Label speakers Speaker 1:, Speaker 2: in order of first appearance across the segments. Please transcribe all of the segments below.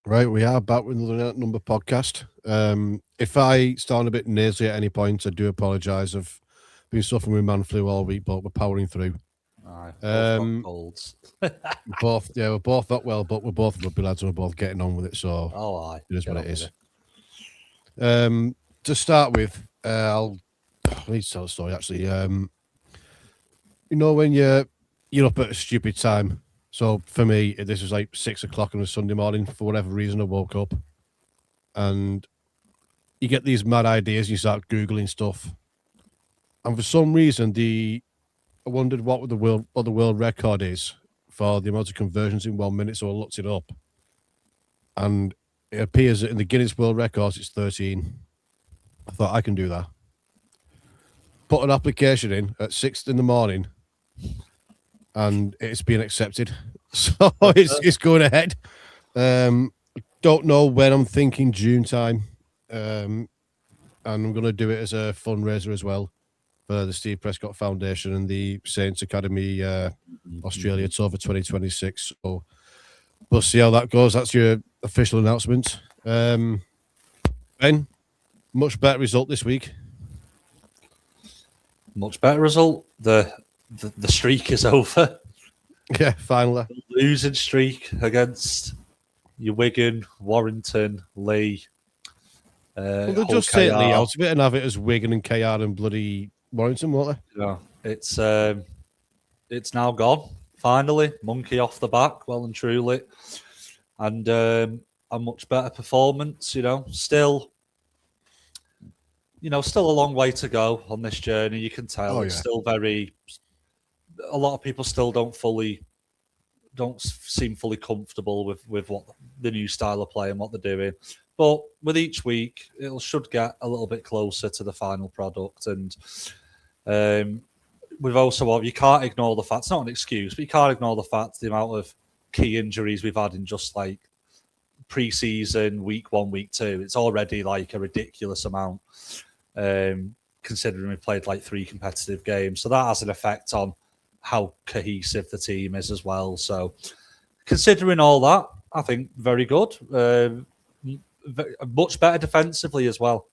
Speaker 1: Right, we are back with another number podcast. If I sound a bit nasally at any point, I do apologise. I've been suffering with man flu all week, but we're powering through.
Speaker 2: Aye, both got
Speaker 1: Um,
Speaker 2: colds.
Speaker 1: we're both not well, but we're both rugby lads and we're both getting on with it, so
Speaker 2: Oh, aye.
Speaker 1: it is
Speaker 2: Get
Speaker 1: what
Speaker 2: on
Speaker 1: it
Speaker 2: with
Speaker 1: is.
Speaker 2: it.
Speaker 1: To start with, I need to tell a story actually. When you're up at a stupid time. So for me, this was like 6 o'clock on a Sunday morning. For whatever reason, I woke up and you get these mad ideas. You start googling stuff, and for some reason, I wondered what the world record is for the amount of conversions in 1 minute. So I looked it up, and it appears that in the Guinness World Records, it's 13. I thought I can do that. Put an application in at 6 in the morning, and it's been accepted. So it's going ahead. Don't know when. I'm thinking June time. And I'm going to do it as a fundraiser as well for the Steve Prescott Foundation and the Saints Academy Australia Tour for 2026. So we'll see how that goes. That's your official announcement. Ben, much better result this week.
Speaker 2: Much better result. The streak is over.
Speaker 1: Yeah, finally.
Speaker 2: The losing streak against your Wigan, Warrington, Leigh.
Speaker 1: Well, they'll just take Leigh out of it and have it as Wigan and KR and bloody Warrington, won't they?
Speaker 2: Yeah, it's now gone. Finally, monkey off the back, well and truly, and a much better performance. Still a long way to go on this journey. You can tell it's still a lot of people still don't seem fully comfortable with what the new style of play and what they're doing. But with each week, it should get a little bit closer to the final product. And we've also, you can't ignore the fact, it's not an excuse, but you can't ignore the fact the amount of key injuries we've had in just like pre-season, week 1, week 2. It's already like a ridiculous amount, considering we've played like 3 competitive games. So that has an effect on how cohesive the team is as well. So considering all that, I think very good. Much better defensively as well.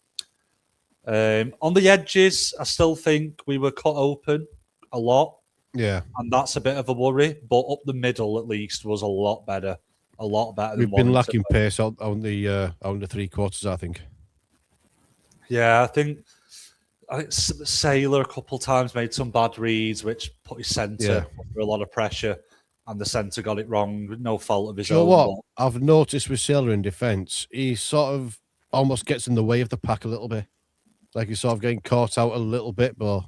Speaker 2: On the edges, I still think we were cut open a lot.
Speaker 1: Yeah.
Speaker 2: And that's a bit of a worry. But up the middle, at least, was a lot better. A lot better than
Speaker 1: We've been lacking pace on the 3 quarters, I think.
Speaker 2: Yeah, I think Sailor a couple of times made some bad reads, which put his centre under a lot of pressure. And the centre got it wrong, no fault of his own.
Speaker 1: What I've noticed with Sailor in defence, he sort of almost gets in the way of the pack a little bit. Like he's sort of getting caught out a little bit, but
Speaker 2: I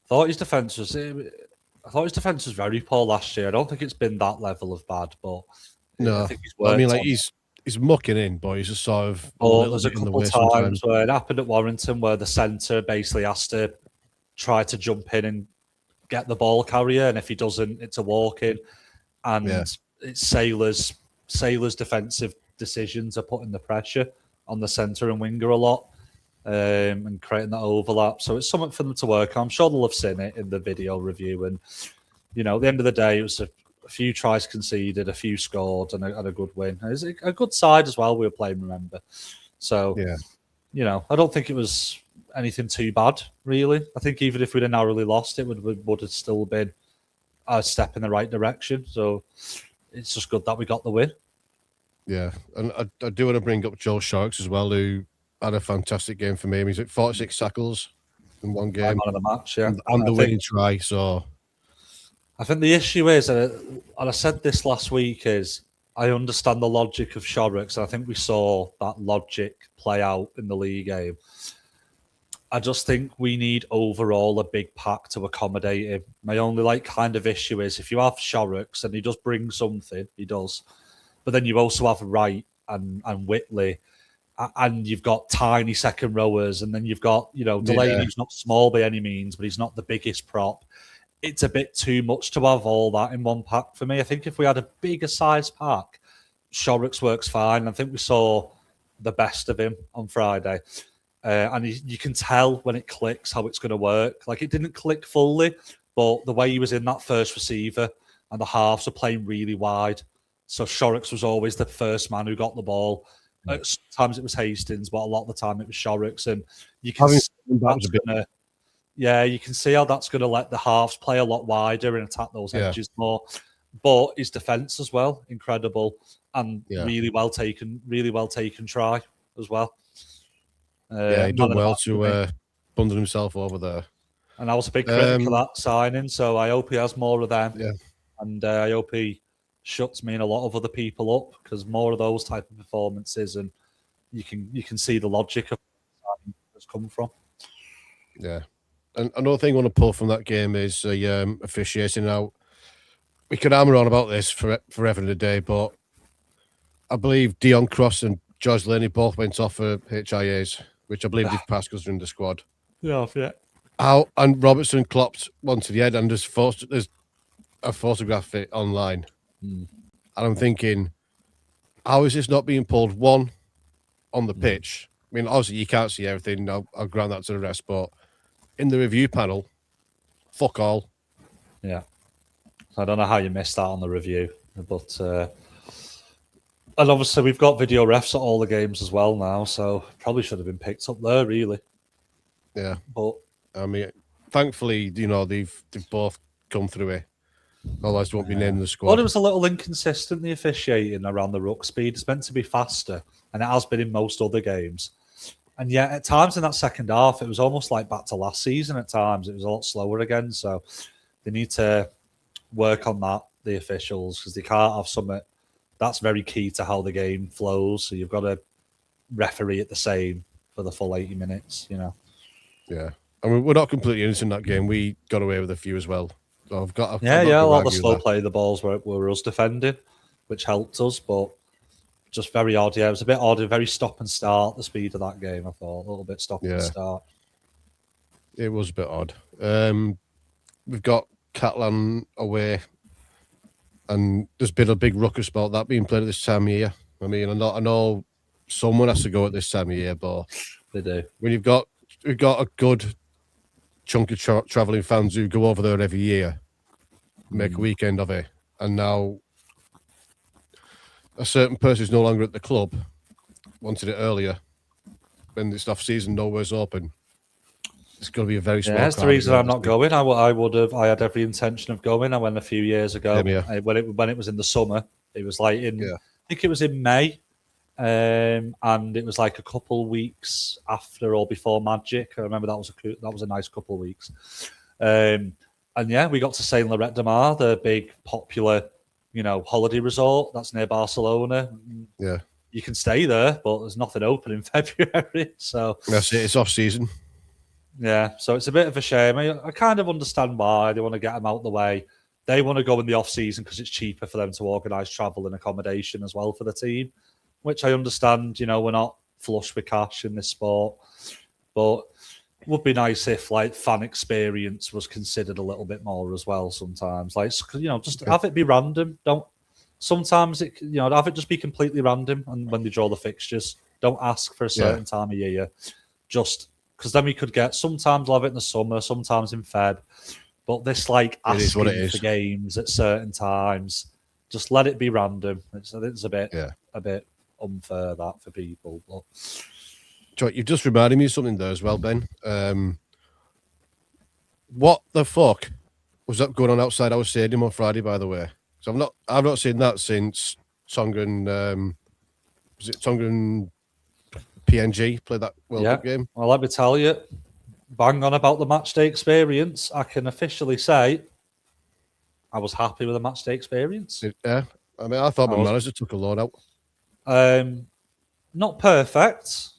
Speaker 2: thought his defence was very poor last year. I don't think it's been that level of bad, but
Speaker 1: no,
Speaker 2: I think
Speaker 1: he's mucking in, but he's just sort of.
Speaker 2: There's a couple of times where it happened at Warrington where the centre basically has to try to jump in and get the ball carrier, and if he doesn't, it's a walk in. And it's Sailor's defensive decisions are putting the pressure on the centre and winger a lot, and creating that overlap. So it's something for them to work on. I'm sure they'll have seen it in the video review. And at the end of the day, it was a few tries conceded, a few scored, and a good win. It was a good side as well we were playing, remember. So I don't think it was anything too bad, really. I think even if we'd have narrowly lost, it would have still been a step in the right direction. So it's just good that we got the win.
Speaker 1: Yeah, and I do want to bring up Joe Sharks as well, who had a fantastic game for me. He's at 46 tackles in one game.
Speaker 2: Man of the match, yeah.
Speaker 1: And the winning try, so...
Speaker 2: I think the issue is, and I said this last week, is I understand the logic of Shorrocks, and I think we saw that logic play out in the league game. I just think we need overall a big pack to accommodate him. My only kind of issue is if you have Shorrocks and he does bring something, he does, but then you also have Wright and Whitley, and you've got tiny second rowers, and then you've got Delaney, who's not small by any means, but he's not the biggest prop. It's a bit too much to have all that in one pack for me. I think if we had a bigger size pack, Shorrocks works fine. I think we saw the best of him on Friday. And you can tell when it clicks how it's going to work. Like, it didn't click fully, but the way he was in that first receiver and the halves were playing really wide. So Shorrocks was always the first man who got the ball. Sometimes it was Hastings, but a lot of the time it was Shorrocks. And you can see you can see how that's going to let the halves play a lot wider and attack those edges more. But his defence as well, incredible, and really well taken try as well.
Speaker 1: He done well to bundle himself over there.
Speaker 2: And I was a big critic of that signing, so I hope he has more of them.
Speaker 1: Yeah.
Speaker 2: And I hope he shuts me and a lot of other people up, because more of those type of performances, and you can see the logic of where it's come from.
Speaker 1: Yeah. And another thing I want to pull from that game is officiating. Now, we could hammer on about this forever and a day, but I believe Dion Cross and George Leigh both went off for HIAs, which I believe they've passed because they're in the squad.
Speaker 2: Yeah.
Speaker 1: And Robertson clopped one to the head, and there's a photograph of it online. And I'm thinking, how is this not being pulled? One, on the pitch. I mean, obviously you can't see everything. I'll grant that to the rest, but in the review panel, fuck all.
Speaker 2: Yeah. I don't know how you missed that on the review, but and obviously we've got video refs at all the games as well now, so probably should have been picked up there, really.
Speaker 1: Yeah.
Speaker 2: But
Speaker 1: I mean, thankfully, they've both come through it. Otherwise, they won't be named in the squad.
Speaker 2: Well, it was a little inconsistent, the officiating around the ruck speed. It's meant to be faster, and it has been in most other games. And yet, at times in that second half, it was almost like back to last season. At times, it was a lot slower again. So they need to work on that, the officials, because they can't have something that's very key to how the game flows. So you've got to referee it the same for the full 80 minutes,
Speaker 1: Yeah. I mean, we're not completely innocent in that game. We got away with a few as well. So I've got
Speaker 2: a lot of the slow play, the balls were us defending, which helped us, but just very odd. Yeah, it was a bit odd, a very stop and start, the speed of that game, I thought. A little bit stop and start.
Speaker 1: It was a bit odd. We've got Catalans away, and there's been a big ruckus about that being played at this time of year. I mean, I know someone has to go at this time of year, but
Speaker 2: they do.
Speaker 1: When we've got a good chunk of travelling fans who go over there every year, make a weekend of it, and now a certain person who's no longer at the club wanted it earlier when it's off season, nowhere's open. It's going to be a very small.
Speaker 2: That's the reason I'm not going. I had every intention of going. I went a few years ago when it was in the summer. It was like I think it was in May, and it was like a couple weeks after or before Magic. I remember that was a nice couple of weeks. And we got to Saint Lloret de Mar, the big popular, holiday resort that's near Barcelona.
Speaker 1: Yeah,
Speaker 2: you can stay there, but there's nothing open in February. So
Speaker 1: that's it. It's off season.
Speaker 2: Yeah, so it's a bit of a shame. I kind of understand why they want to get them out the way. They want to go in the off season because it's cheaper for them to organise travel and accommodation as well for the team, which I understand. We're not flush with cash in this sport, but it would be nice if fan experience was considered a little bit more as well. Sometimes, just have it be random. Don't sometimes it have it just be completely random. And when they draw the fixtures, don't ask for a certain time of year. Just because then we could get sometimes we'll have it in the summer, sometimes in Feb. But this asking for games at certain times, just let it be random. It's a bit unfair that for people. But
Speaker 1: you've just reminded me of something there as well, Ben. What the fuck was that going on outside our stadium on Friday, by the way? So I've not seen that since Tonga and PNG played that World Cup game.
Speaker 2: Well, let me tell you, bang on about the matchday experience. I can officially say I was happy with the matchday experience.
Speaker 1: Yeah, I mean, I thought my manager took a load out.
Speaker 2: Not perfect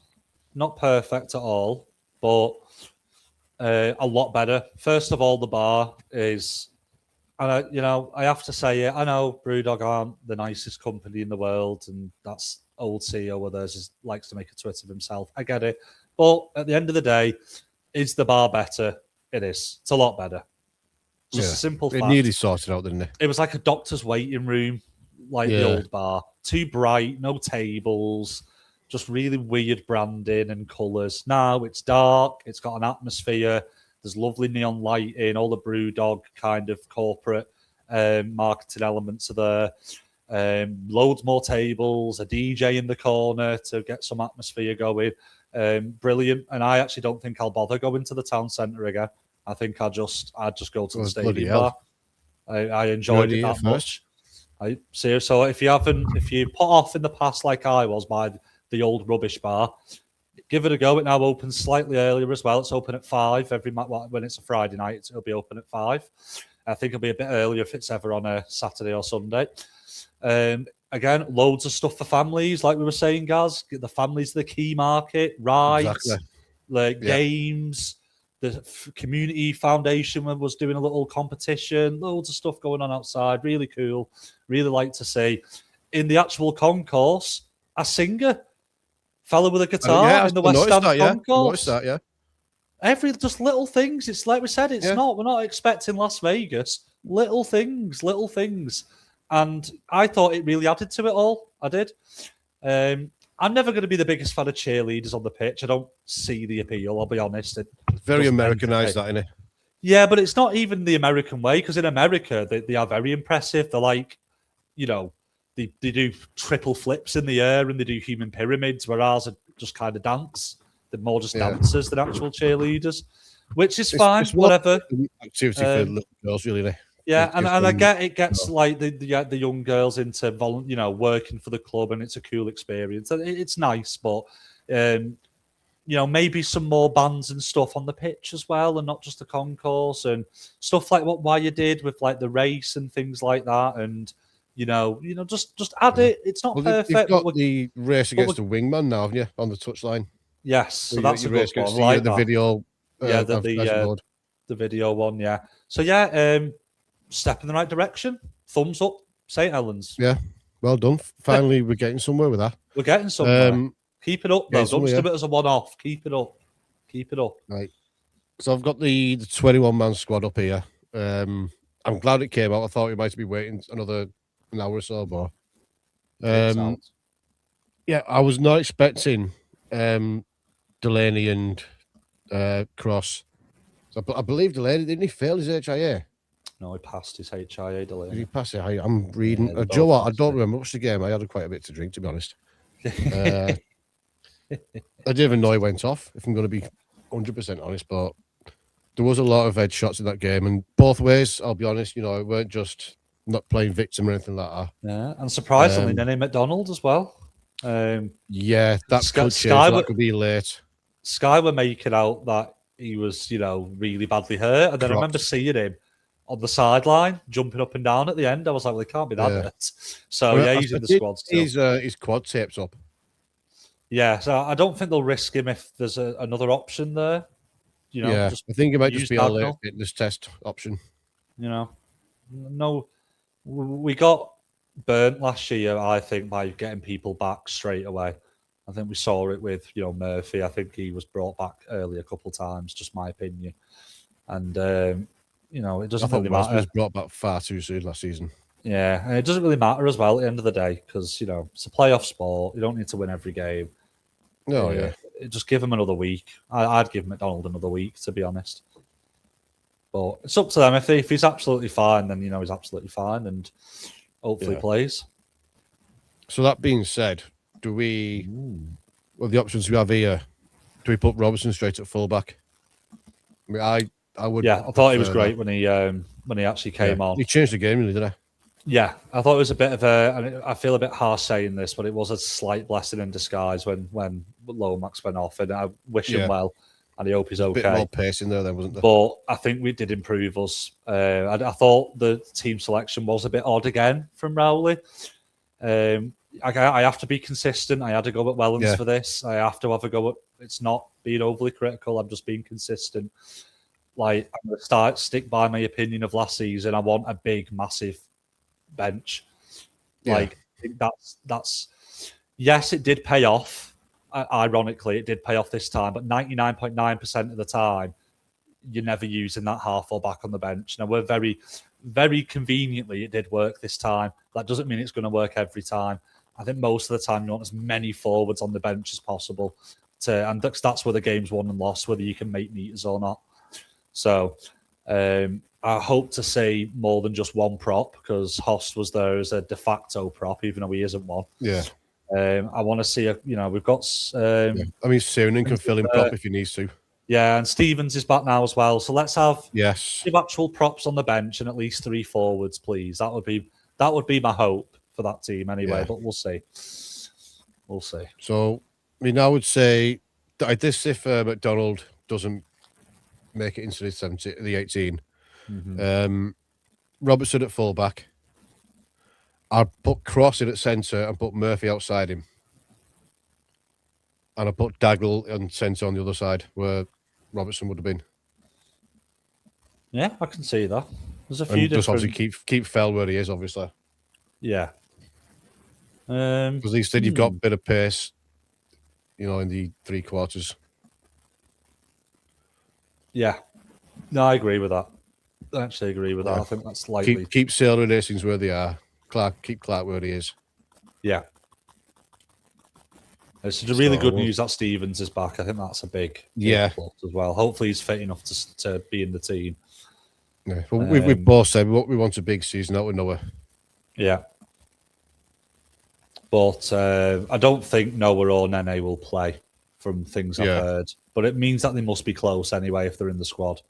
Speaker 2: at all, but a lot better. First of all, the bar is, and I have to say it. I know Brewdog aren't the nicest company in the world, and that's old CEO of theirs likes to make a twit of himself. I get it, but at the end of the day, is the bar better? It is. It's a lot better. Just a simple fact.
Speaker 1: It nearly sorted out, didn't it?
Speaker 2: It was like a doctor's waiting room, the old bar. Too bright, no tables, just really weird branding and colours. Now it's dark. It's got an atmosphere. There's lovely neon lighting. All the Brewdog kind of corporate marketing elements are there. loads more tables, a DJ in the corner to get some atmosphere going. Brilliant. And I actually don't think I'll bother going to the town centre again. I think I'd just go to the stadium bar. I enjoyed it that much. So if you put off in the past like I was by the old rubbish bar, give it a go. It now opens slightly earlier as well. It's open at 5 when it's a Friday night. It'll be open at 5. I think it'll be a bit earlier if it's ever on a Saturday or Sunday. Again, loads of stuff for families, like we were saying, Gaz. The families, the key market, rides, games. The community foundation was doing a little competition. Loads of stuff going on outside. Really cool. Really like to see. In the actual concourse, a singer, fella with a guitar in the West Ham concourse. Just little things. It's like we said. We're not expecting Las Vegas. Little things. And I thought it really added to it all. I did. I'm never going to be the biggest fan of cheerleaders on the pitch. I don't see the appeal, I'll be honest.
Speaker 1: Very Americanized, that, isn't it?
Speaker 2: Yeah, but it's not even the American way, because in America, they are very impressive. They're like, they do triple flips in the air and they do human pyramids, whereas ours are just kind of dance. They're more just dancers than actual cheerleaders, which is fine, whatever.
Speaker 1: Activity for little girls, really.
Speaker 2: Yeah, and I get it gets like the young girls into working for the club, and it's a cool experience. It's nice, but maybe some more bands and stuff on the pitch as well, and not just the concourse and stuff like what you did with like the race and things like that, and just add it. It's not perfect.
Speaker 1: You've got the race against the wingman now, haven't you, on the touchline?
Speaker 2: Yes, so that's a good one. Like
Speaker 1: the video,
Speaker 2: the video one, yeah. So step in the right direction. Thumbs up, St. Helens.
Speaker 1: Yeah, well done. Finally, we're getting somewhere with that.
Speaker 2: We're getting somewhere. Keep it up, though. Don't just do it as a one-off. Keep it up.
Speaker 1: Right. So I've got the 21-man squad up here. I'm glad it came out. I thought we might be waiting another an hour or so more. Yeah, I was not expecting Delaney and Cross. So I believe Delaney, didn't he fail his HIA?
Speaker 2: No, he passed his HIA, Delaney.
Speaker 1: Did he pass it? I'm reading. Joe, what? I don't remember much of the game. I had quite a bit to drink, to be honest. I didn't even know he went off, if I'm going to be 100% honest, but there was a lot of head shots in that game, and both ways, I'll be honest, it weren't just not playing victim or anything like that.
Speaker 2: Yeah, and surprisingly, Nenny McDonald as well.
Speaker 1: Yeah, that could be late.
Speaker 2: Sky were making out that he was, really badly hurt, and then I remember seeing him on the sideline, jumping up and down at the end. I was like, well, he can't be that hurt. So, he's in the squad still.
Speaker 1: His quad taped up.
Speaker 2: Yeah, so I don't think they'll risk him if there's another option there.
Speaker 1: I think it might just be a late fitness test option.
Speaker 2: No, we got burnt last year, I think, by getting people back straight away. I think we saw it with, Murphy. I think he was brought back early a couple of times, just my opinion. And, it doesn't really matter. He was
Speaker 1: brought back far too soon last season.
Speaker 2: Yeah, and it doesn't really matter as well at the end of the day, because, it's a playoff sport. You don't need to win every game.
Speaker 1: Oh, yeah.
Speaker 2: Just give him another week. I'd give McDonald another week, to be honest. But it's up to them. If he's absolutely fine, then, he's absolutely fine, and hopefully plays.
Speaker 1: So that being said, the options we have here, do we put Robertson straight at fullback? I mean, I would.
Speaker 2: Yeah, I thought he was great when he actually came on.
Speaker 1: He changed the game, really, didn't he?
Speaker 2: Yeah, I thought it was a bit of I feel a bit harsh saying this, but it was a slight blessing in disguise when Lomax went off, and I wish him well, and I hope he's okay.
Speaker 1: A bit more pace in there then, wasn't there?
Speaker 2: But I think we did improve us. I thought the team selection was a bit odd again from Rowley. I have to be consistent. I had to go at Wellens for this. I have to have a go at. It's not being overly critical. I'm just being consistent. Like, I'm going to stick by my opinion of last season. I want a big, massive bench. Like, I think that's yes, it did pay off. Ironically, it did pay off this time, but 99.9% of the time, you're never using that half or back on the bench. Now, we're very, very conveniently, it did work this time. That doesn't mean it's going to work every time. I think most of the time you want as many forwards on the bench as possible, and that's where the game's won and lost, whether you can make meters or not. So, I hope to see more than just one prop, because Host was there as a de facto prop, even though he isn't one.
Speaker 1: Yeah.
Speaker 2: I want to see we've got.
Speaker 1: I mean, Soonen can fill in prop if he needs to.
Speaker 2: Yeah, and Stevens is back now as well. So let's have
Speaker 1: Yes.
Speaker 2: 2 actual props on the bench and at least 3 forwards, please. That would be my hope for that team anyway.
Speaker 1: Yeah.
Speaker 2: But we'll see. We'll see.
Speaker 1: So, I mean, I would say that this if McDonald doesn't make it into the 18. Robertson at fullback. I'd put Cross in at centre and put Murphy outside him. And I put Daggle and centre on the other side where Robertson would have been.
Speaker 2: Yeah, I can see that. There's a few
Speaker 1: just obviously keep Fell where he is, obviously.
Speaker 2: Yeah.
Speaker 1: Because at least then you've got a bit of pace, in the 3 quarters.
Speaker 2: Yeah. No, I agree with that. I actually agree with that. I think that's likely.
Speaker 1: Keep Sailor and Hastings where they are. Keep Clark where he is.
Speaker 2: Yeah. It's really good news that Stevens is back. I think that's a big plus as well. Hopefully he's fit enough to be in the team.
Speaker 1: Yeah. Well, we've both said we want a big season out of Noah.
Speaker 2: Yeah. But I don't think Noah or Nene will play from things I've heard. But it means that they must be close anyway if they're in the squad.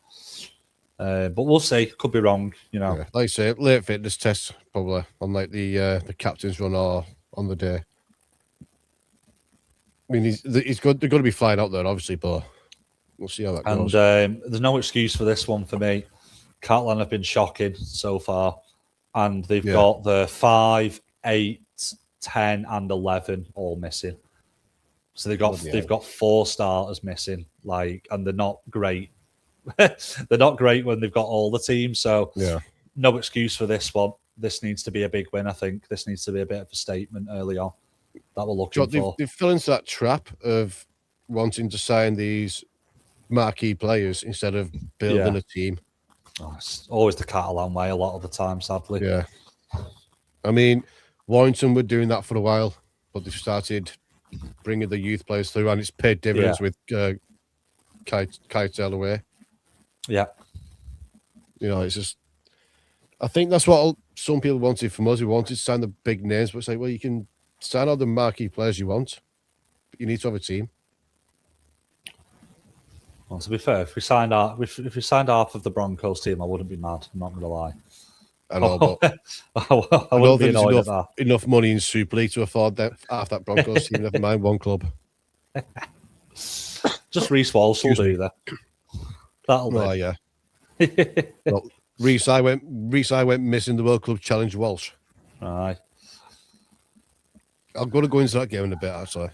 Speaker 2: But we'll see. Could be wrong,
Speaker 1: Yeah. Like I say, late fitness test probably on like the captain's run or on the day. I mean, they're going to be flying out there, obviously, but we'll see how that goes.
Speaker 2: And there's no excuse for this one for me. Catalan have been shocking so far, and they've got the 5, 8, 10, and 11 all missing. So they've got 4 starters missing, and they're not great. They're not great when they've got all the teams. So no excuse for this one. This needs to be a big win. I think this needs to be a bit of a statement early on that we're looking for.
Speaker 1: They fell into that trap of wanting to sign these marquee players instead of building a team.
Speaker 2: Oh, it's always the Catalan way a lot of the time, sadly.
Speaker 1: Yeah. I mean, Warrington were doing that for a while, but they've started bringing the youth players through, and it's paid dividends with Keitel away.
Speaker 2: Yeah.
Speaker 1: It's just... I think that's what some people wanted from us. We wanted to sign the big names, but it's like, well, you can sign all the marquee players you want, but you need to have a team.
Speaker 2: Well, to be fair, if we signed half of the Broncos team, I wouldn't be mad. I'm not going to lie.
Speaker 1: I know, but
Speaker 2: I wouldn't be annoyed at that.
Speaker 1: Enough money in Super League to afford half that Broncos team. Never mind one club.
Speaker 2: Just Reece Walsh will do that. That'll do.
Speaker 1: Oh yeah. Well, Reece I went missing the World Club Challenge Walsh.
Speaker 2: Aye.
Speaker 1: I'm going to go into that game in a bit, actually.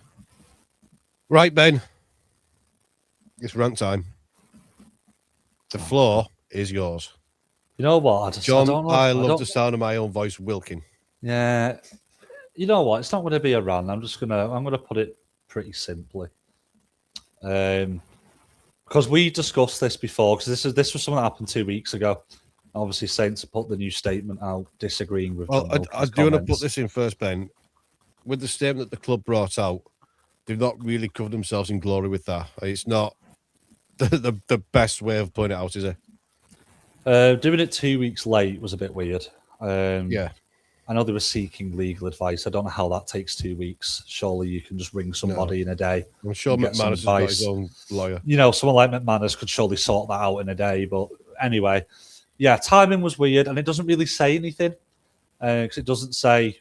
Speaker 1: Right, Ben. It's rant time. The floor is yours.
Speaker 2: You know what?
Speaker 1: I love the sound of my own voice, Wilkin.
Speaker 2: Yeah. You know what? It's not going to be a rant. I'm gonna put it pretty simply. Because we discussed this before. Because this was something that happened 2 weeks ago. Obviously, Saints put the new statement out disagreeing with.
Speaker 1: Well, I do want to put this in first, Ben. With the statement that the club brought out, they've not really covered themselves in glory with that. It's not the best way of putting it out, is it?
Speaker 2: Doing it 2 weeks late was a bit weird.
Speaker 1: Yeah.
Speaker 2: I know they were seeking legal advice. I don't know how that takes 2 weeks. Surely you can just ring somebody in a day.
Speaker 1: I'm sure McManus has got his own lawyer.
Speaker 2: Someone like McManus could surely sort that out in a day. But anyway, timing was weird, and it doesn't really say anything. Because it doesn't say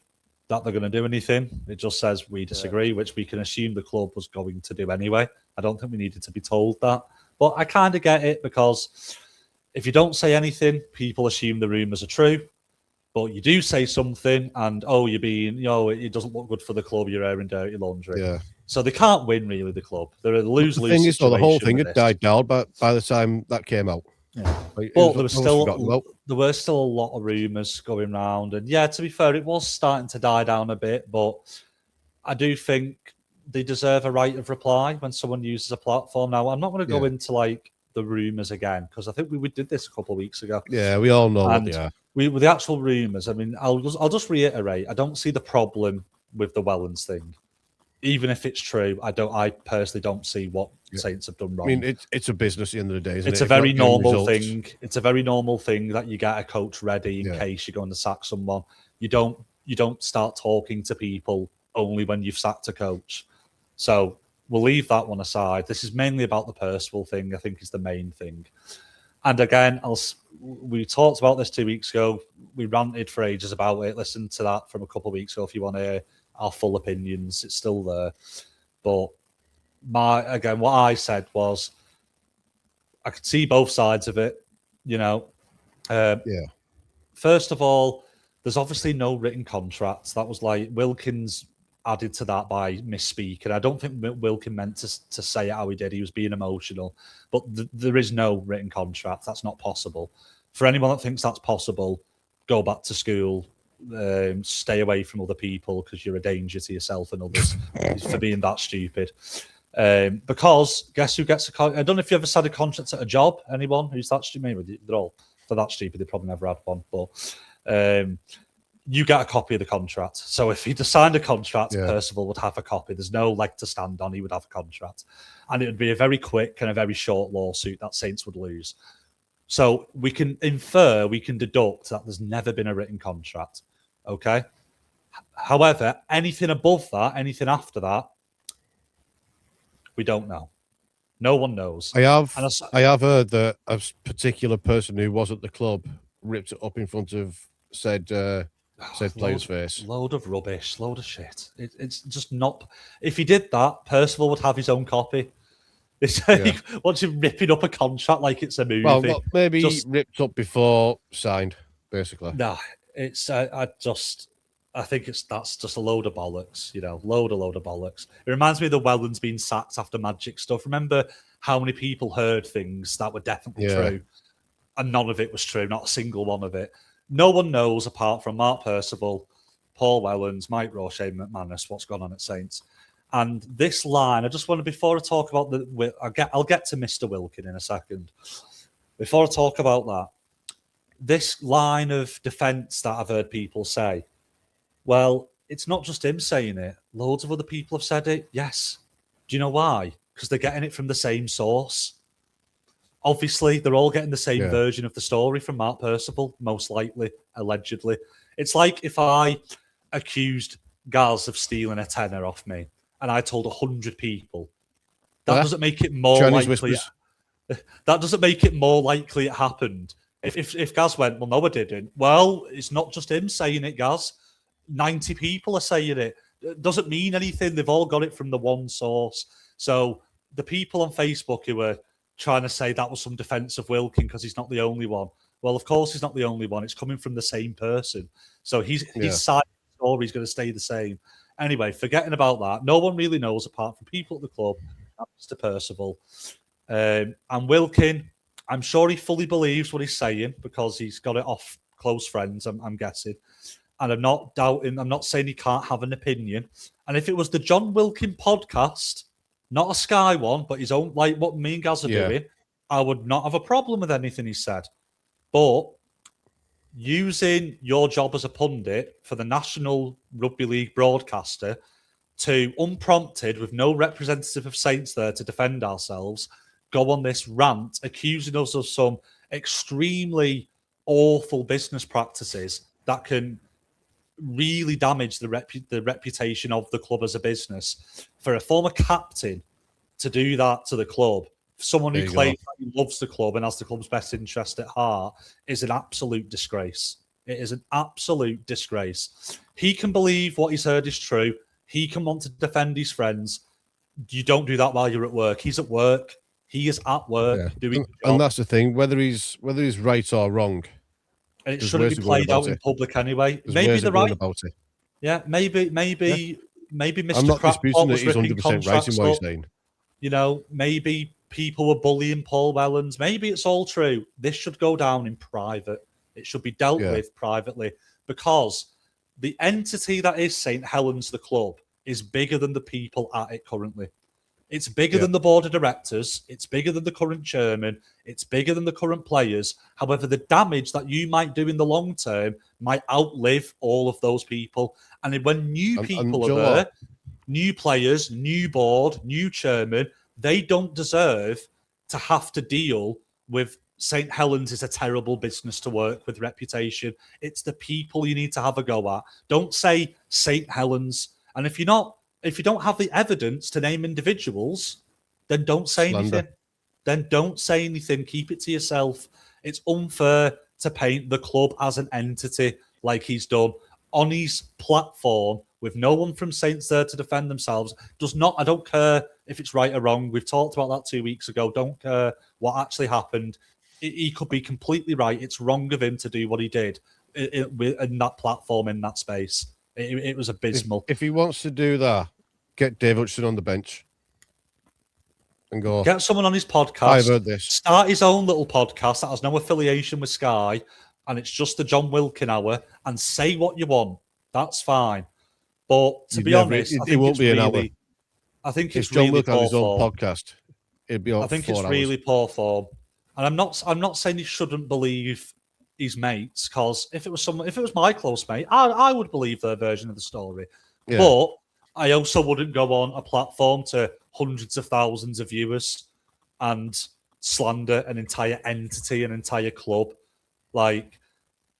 Speaker 2: that they're going to do anything. It just says we disagree, which we can assume the club was going to do anyway. I don't think we needed to be told that. But I kind of get it, because if you don't say anything, people assume the rumours are true. But you do say something, and you're being, it doesn't look good for the club. You're airing dirty laundry.
Speaker 1: Yeah.
Speaker 2: So they can't win really. The club. They're a lose-lose.
Speaker 1: The thing is, the whole thing had died down, but by the time that came out,
Speaker 2: but there were still a lot of rumours going around, and to be fair, it was starting to die down a bit. But I do think they deserve a right of reply when someone uses a platform. Now, I'm not going to go into the rumours again, because I think we did this a couple of weeks ago.
Speaker 1: Yeah, we all know what they are.
Speaker 2: With the actual rumours, I mean, I'll just reiterate, I don't see the problem with the Wellens thing. even if it's true, I personally don't see what Saints have done wrong.
Speaker 1: I mean, it's a business at the end of the day, isn't
Speaker 2: It's
Speaker 1: it?
Speaker 2: a
Speaker 1: If you're
Speaker 2: very
Speaker 1: not getting
Speaker 2: normal
Speaker 1: results-
Speaker 2: thing. It's a very normal thing that you get a coach ready in case you're going to sack someone. You don't start talking to people only when you've sacked a coach. So we'll leave that one aside. This is mainly about the Percival thing, I think, is the main thing. And again, we talked about this 2 weeks ago. We ranted for ages about it. Listen to that from a couple of weeks ago if you want to hear our full opinions. It's still there. But what I said was I could see both sides of it, you know. First of all, there's obviously no written contracts. That was like Wilkins added to that by misspeaking. I don't think Wilkin meant to say it how he did. He was being emotional. But there is no written contract. That's not possible. For anyone that thinks that's possible, go back to school, stay away from other people because you're a danger to yourself and others for being that stupid. Because guess who gets a contract? I don't know if you ever had a contract at a job. Anyone who's that stupid? Maybe they're all that stupid. They probably never had one. But you get a copy of the contract. So if he'd signed a contract, Percival would have a copy. There's no leg to stand on. He would have a contract. And it would be a very quick and a very short lawsuit that Saints would lose. So we can infer, we can deduct that there's never been a written contract. Okay? However, anything above that, anything after that, we don't know. No one knows.
Speaker 1: I have heard that a particular person who was at the club ripped it up in front of said player's face.
Speaker 2: Load of rubbish, load of shit. It's just not. If he did that, Percival would have his own copy. It's like, once you're ripping up a contract like it's a movie.
Speaker 1: Well, maybe ripped up before signed, basically.
Speaker 2: No, it's I think that's just a load of bollocks, load of bollocks. It reminds me of the Wellens being sacked after Magic stuff. Remember how many people heard things that were definitely true, and none of it was true, not a single one of it. No one knows apart from Mark Percival, Paul Wellens, Mike Roche, McManus, what's gone on at Saints. And this line, I just want to, before I talk about I'll get to Mr. Wilkin in a second. Before I talk about that, this line of defence that I've heard people say, well, it's not just him saying it. Loads of other people have said it. Yes. Do you know why? Because they're getting it from the same source. Obviously, they're all getting the same version of the story from Mark Percival, most likely, allegedly. It's like if I accused Gaz of stealing a tenner off me and I told 100 people. That doesn't make it more likely. That doesn't make it more likely it happened. If Gaz went, well, no, I didn't. Well, it's not just him saying it, Gaz. 90 people are saying it. It doesn't mean anything. They've all got it from the one source. So the people on Facebook who were trying to say that was some defence of Wilkin because he's not the only one. Well, of course he's not the only one. It's coming from the same person. So his side of the story is going to stay the same. Anyway, forgetting about that, no one really knows apart from people at the club, Mr. Percival. And Wilkin, I'm sure he fully believes what he's saying because he's got it off close friends, I'm guessing. And I'm not doubting, I'm not saying he can't have an opinion. And if it was the Jon Wilkin podcast, not a Sky one, but his own, like what me and Gaz are doing, I would not have a problem with anything he said. But using your job as a pundit for the National Rugby League broadcaster to, unprompted, with no representative of Saints there to defend ourselves, go on this rant accusing us of some extremely awful business practices that can really damage the reputation of the club as a business. For a former captain to do that to the club, someone who claims that he loves the club and has the club's best interest at heart, is an absolute disgrace. It is an absolute disgrace. He can believe what he's heard is true. He can want to defend his friends. You don't do that while you're at work. He's at work. He is at work doing.
Speaker 1: And that's the thing. Whether he's right or wrong,
Speaker 2: and it shouldn't be played out in public anyway. Maybe they're right
Speaker 1: about it.
Speaker 2: Yeah, maybe Mr.
Speaker 1: I'm not disputing that he's
Speaker 2: 100%
Speaker 1: right in what he's saying.
Speaker 2: Maybe people were bullying Paul Wellens. Maybe it's all true. This should go down in private. It should be dealt with privately because the entity that is St. Helens, the club, is bigger than the people at it currently. It's bigger than the board of directors. It's bigger than the current chairman. It's bigger than the current players. However, the damage that you might do in the long term might outlive all of those people. And when new people are there, new players, new board, new chairman. They don't deserve to have to deal with St. Helens is a terrible business to work with reputation. It's the people you need to have a go at. Don't say St. Helens. And if you don't have the evidence to name individuals, then don't say
Speaker 1: Slander.
Speaker 2: anything. Then don't say anything. Keep it to yourself. It's unfair to paint the club as an entity like he's done on his platform with no one from Saints there to defend themselves. I don't care if it's right or wrong. We've talked about that 2 weeks ago. Don't care what actually happened. He could be completely right. It's wrong of him to do what he did in that platform, in that space. It was abysmal.
Speaker 1: If he wants to do that, get Dave Hutchinson on the bench and go.
Speaker 2: Get someone on his podcast.
Speaker 1: I've heard this.
Speaker 2: Start his own little podcast that has no affiliation with Sky, and it's just the Jon Wilkin hour, and say what you want. That's fine. But to be honest,
Speaker 1: it won't be an hour.
Speaker 2: I think
Speaker 1: If
Speaker 2: it's
Speaker 1: Jon
Speaker 2: really
Speaker 1: Wilkin on
Speaker 2: poor
Speaker 1: his own
Speaker 2: form.
Speaker 1: podcast, it'd be on
Speaker 2: I think
Speaker 1: 4
Speaker 2: it's
Speaker 1: hours.
Speaker 2: really poor form. And I'm not saying he shouldn't believe his mates, because if it was my close mate, I would believe their version of the story.
Speaker 1: Yeah.
Speaker 2: But I also wouldn't go on a platform to hundreds of thousands of viewers and slander an entire entity, an entire club. Like,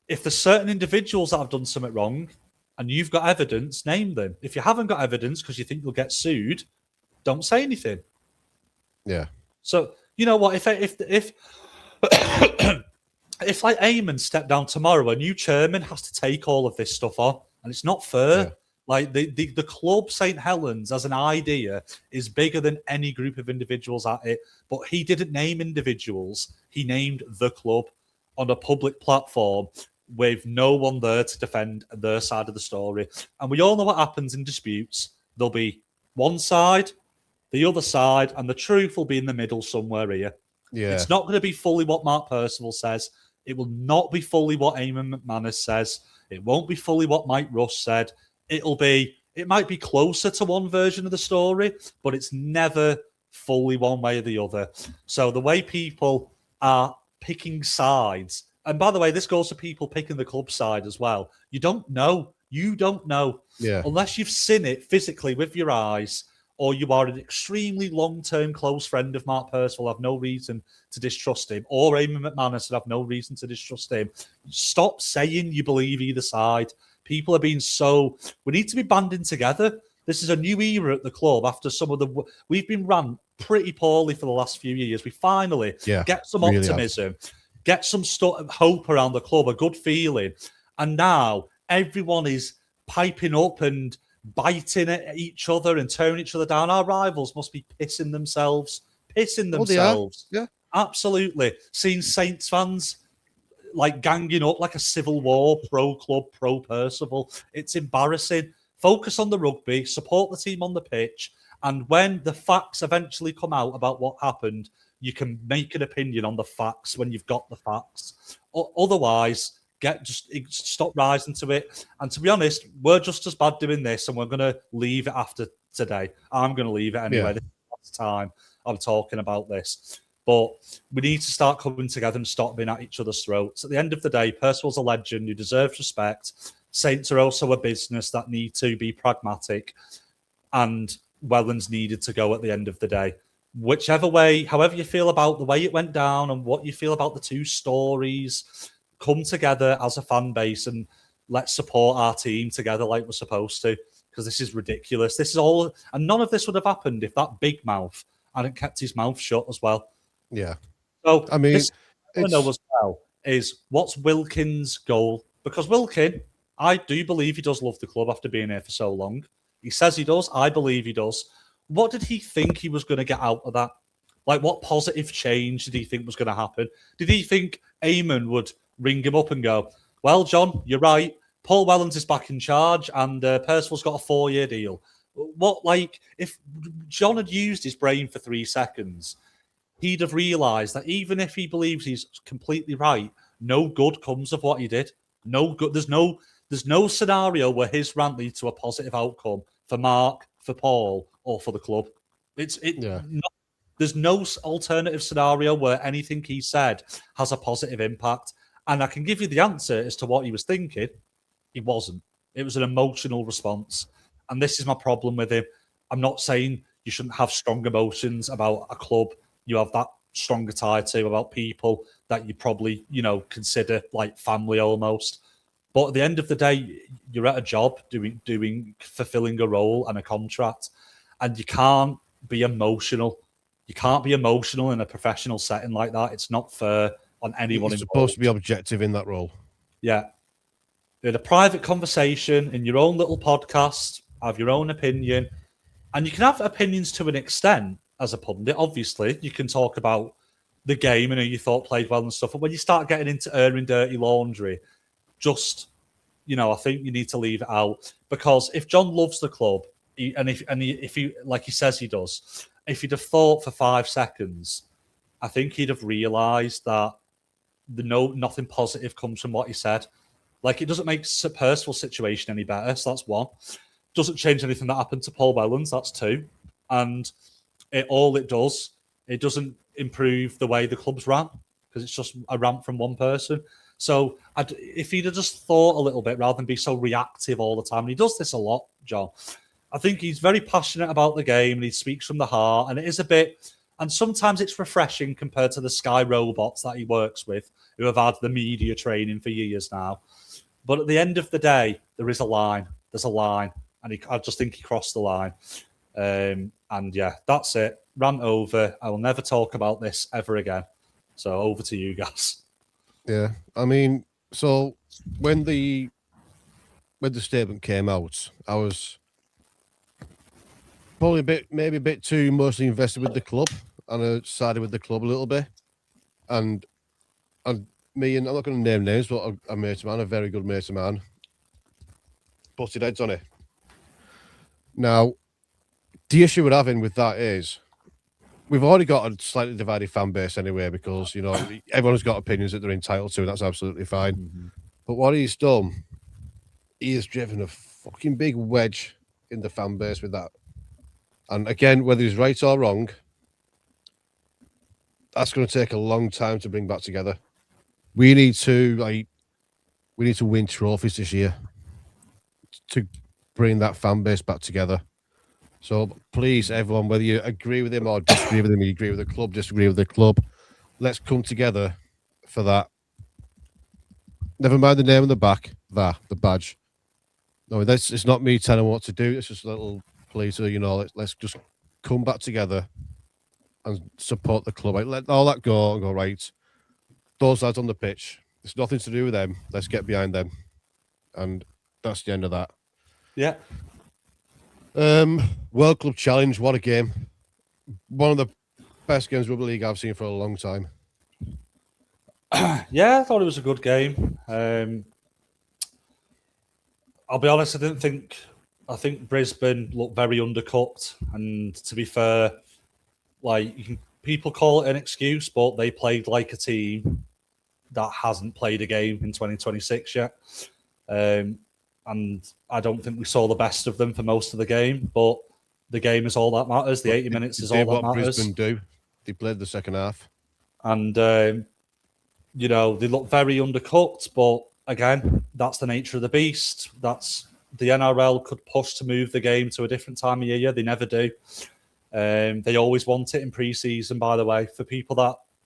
Speaker 2: if there's certain individuals that have done something wrong and you've got evidence, name them. If you haven't got evidence because you think you'll get sued, don't say anything.
Speaker 1: Yeah.
Speaker 2: So, you know what? If if like Eamon stepped down tomorrow, a new chairman has to take all of this stuff on, and it's not fair.
Speaker 1: Yeah.
Speaker 2: Like the club St. Helens as an idea is bigger than any group of individuals at it. But he didn't name individuals. He named the club on a public platform with no one there to defend their side of the story. And we all know what happens in disputes. There'll be one side, the other side, and the truth will be in the middle somewhere here.
Speaker 1: Yeah.
Speaker 2: It's not going to be fully what Mark Percival says. It will not be fully what Eamon McManus says. It won't be fully what Mike Russ said. It might be closer to one version of the story, but it's never fully one way or the other. So the way people are picking sides, and by the way, this goes to people picking the club side as well. You don't know.
Speaker 1: Yeah.
Speaker 2: Unless you've seen it physically with your eyes, or you are an extremely long-term close friend of Mark Percival, have no reason to distrust him, or Eamon McManus have no reason to distrust him. Stop saying you believe either side. People are being we need to be banding together. This is a new era at the club after we've been run pretty poorly for the last few years. We finally get some optimism, get some hope around the club, a good feeling. And now everyone is piping up and biting at each other and tearing each other down. Our rivals must be pissing themselves.
Speaker 1: Yeah.
Speaker 2: Absolutely. Seeing Saints fans like ganging up like a civil war, pro-club, pro-Percival. It's embarrassing. Focus on the rugby, support the team on the pitch, and when the facts eventually come out about what happened, you can make an opinion on the facts when you've got the facts. Otherwise, just stop rising to it. And to be honest, we're just as bad doing this, and we're going to leave it after today. I'm going to leave it anyway.
Speaker 1: Yeah.
Speaker 2: This is the last time I'm talking about this. But we need to start coming together and stop being at each other's throats. At the end of the day, Percival's a legend who deserves respect. Saints are also a business that need to be pragmatic, and Wellens needed to go at the end of the day. Whichever way, however you feel about the way it went down and what you feel about the two stories, come together as a fan base and let's support our team together like we're supposed to, because this is ridiculous. This is all, and none of this would have happened if that big mouth hadn't kept his mouth shut as well.
Speaker 1: Yeah.
Speaker 2: So,
Speaker 1: I mean,
Speaker 2: I know as well is what's Wilkin's goal? Because Wilkin, I do believe he does love the club after being here for so long. He says he does. I believe he does. What did he think he was going to get out of that? Like, what positive change did he think was going to happen? Did he think Eamon would ring him up and go, well, John, you're right. Paul Wellens is back in charge and Percival's got a 4-year deal. What, like, if John had used his brain for 3 seconds, he'd have realised that even if he believes he's completely right, no good comes of what he did. No good. There's no scenario where his rant leads to a positive outcome for Mark, for Paul, or for the club. There's no alternative scenario where anything he said has a positive impact. And I can give you the answer as to what he was thinking. He wasn't. It was an emotional response. And this is my problem with him. I'm not saying you shouldn't have strong emotions about a club you have that stronger tie to, about people that you probably, consider like family almost. But at the end of the day, you're at a job fulfilling a role and a contract, and you can't be emotional. You can't be emotional in a professional setting like that. It's not fair on anyone
Speaker 1: You're
Speaker 2: involved.
Speaker 1: supposed to be objective in that role.
Speaker 2: Yeah. In a private conversation, in your own little podcast, have your own opinion. And you can have opinions to an extent as a pundit. Obviously, you can talk about the game and who you thought played well and stuff. But when you start getting into airing dirty laundry, just, I think you need to leave it out. Because if Jon loves the club, if he, like he says he does, if he'd have thought for 5 seconds, I think he'd have realised that nothing positive comes from what he said. Like, it doesn't make the personal situation any better. So that's one. Doesn't change anything that happened to Paul Wellens. That's 2. And it doesn't improve the way the club's ran, because it's just a rant from one person. So if he'd have just thought a little bit rather than be so reactive all the time, and he does this a lot, Jon. I think he's very passionate about the game and he speaks from the heart, and it is a bit, and sometimes it's refreshing compared to the Sky robots that he works with, who have had the media training for years now. But at the end of the day, there is a line. There's a line. And I just think he crossed the line. And yeah, that's it. Rant over. I will never talk about this ever again. So over to you guys.
Speaker 1: Yeah, I mean, so when the statement came out, I was probably maybe a bit too emotionally invested with the club, and I sided with the club a little bit. And me, and I'm not going to name names, but a mate of mine, a very good mate of mine, butted heads on it. Now, the issue we're having with that is we've already got a slightly divided fan base anyway, because, everyone's got opinions that they're entitled to, and that's absolutely fine. Mm-hmm. But what he's done, he has driven a fucking big wedge in the fan base with that. And again, whether he's right or wrong, that's going to take a long time to bring back together. We need to win trophies this year to bring that fan base back together. So please, everyone, whether you agree with him or disagree with him, you agree with the club, disagree with the club, let's come together for that. Never mind the name on the back, the badge. No, it's not me telling what to do. It's just a little plea to, let's just come back together and support the club. Let all that go and go, right, those lads on the pitch, it's nothing to do with them. Let's get behind them. And that's the end of that.
Speaker 2: Yeah.
Speaker 1: World Club Challenge, what a game. One of the best games Rugby League I've seen for a long time.
Speaker 2: Yeah, I thought it was a good game. I'll be honest, I think Brisbane looked very undercooked, and to be fair, people call it an excuse, but they played like a team that hasn't played a game in 2026 yet. And I don't think we saw the best of them for most of the game, but the game is all that matters. The 80 minutes is all that matters.
Speaker 1: Brisbane do. They played the second half.
Speaker 2: And, they look very undercooked, but again, that's the nature of the beast. That's the NRL could push to move the game to a different time of year. They never do. They always want it in pre-season, by the way. For people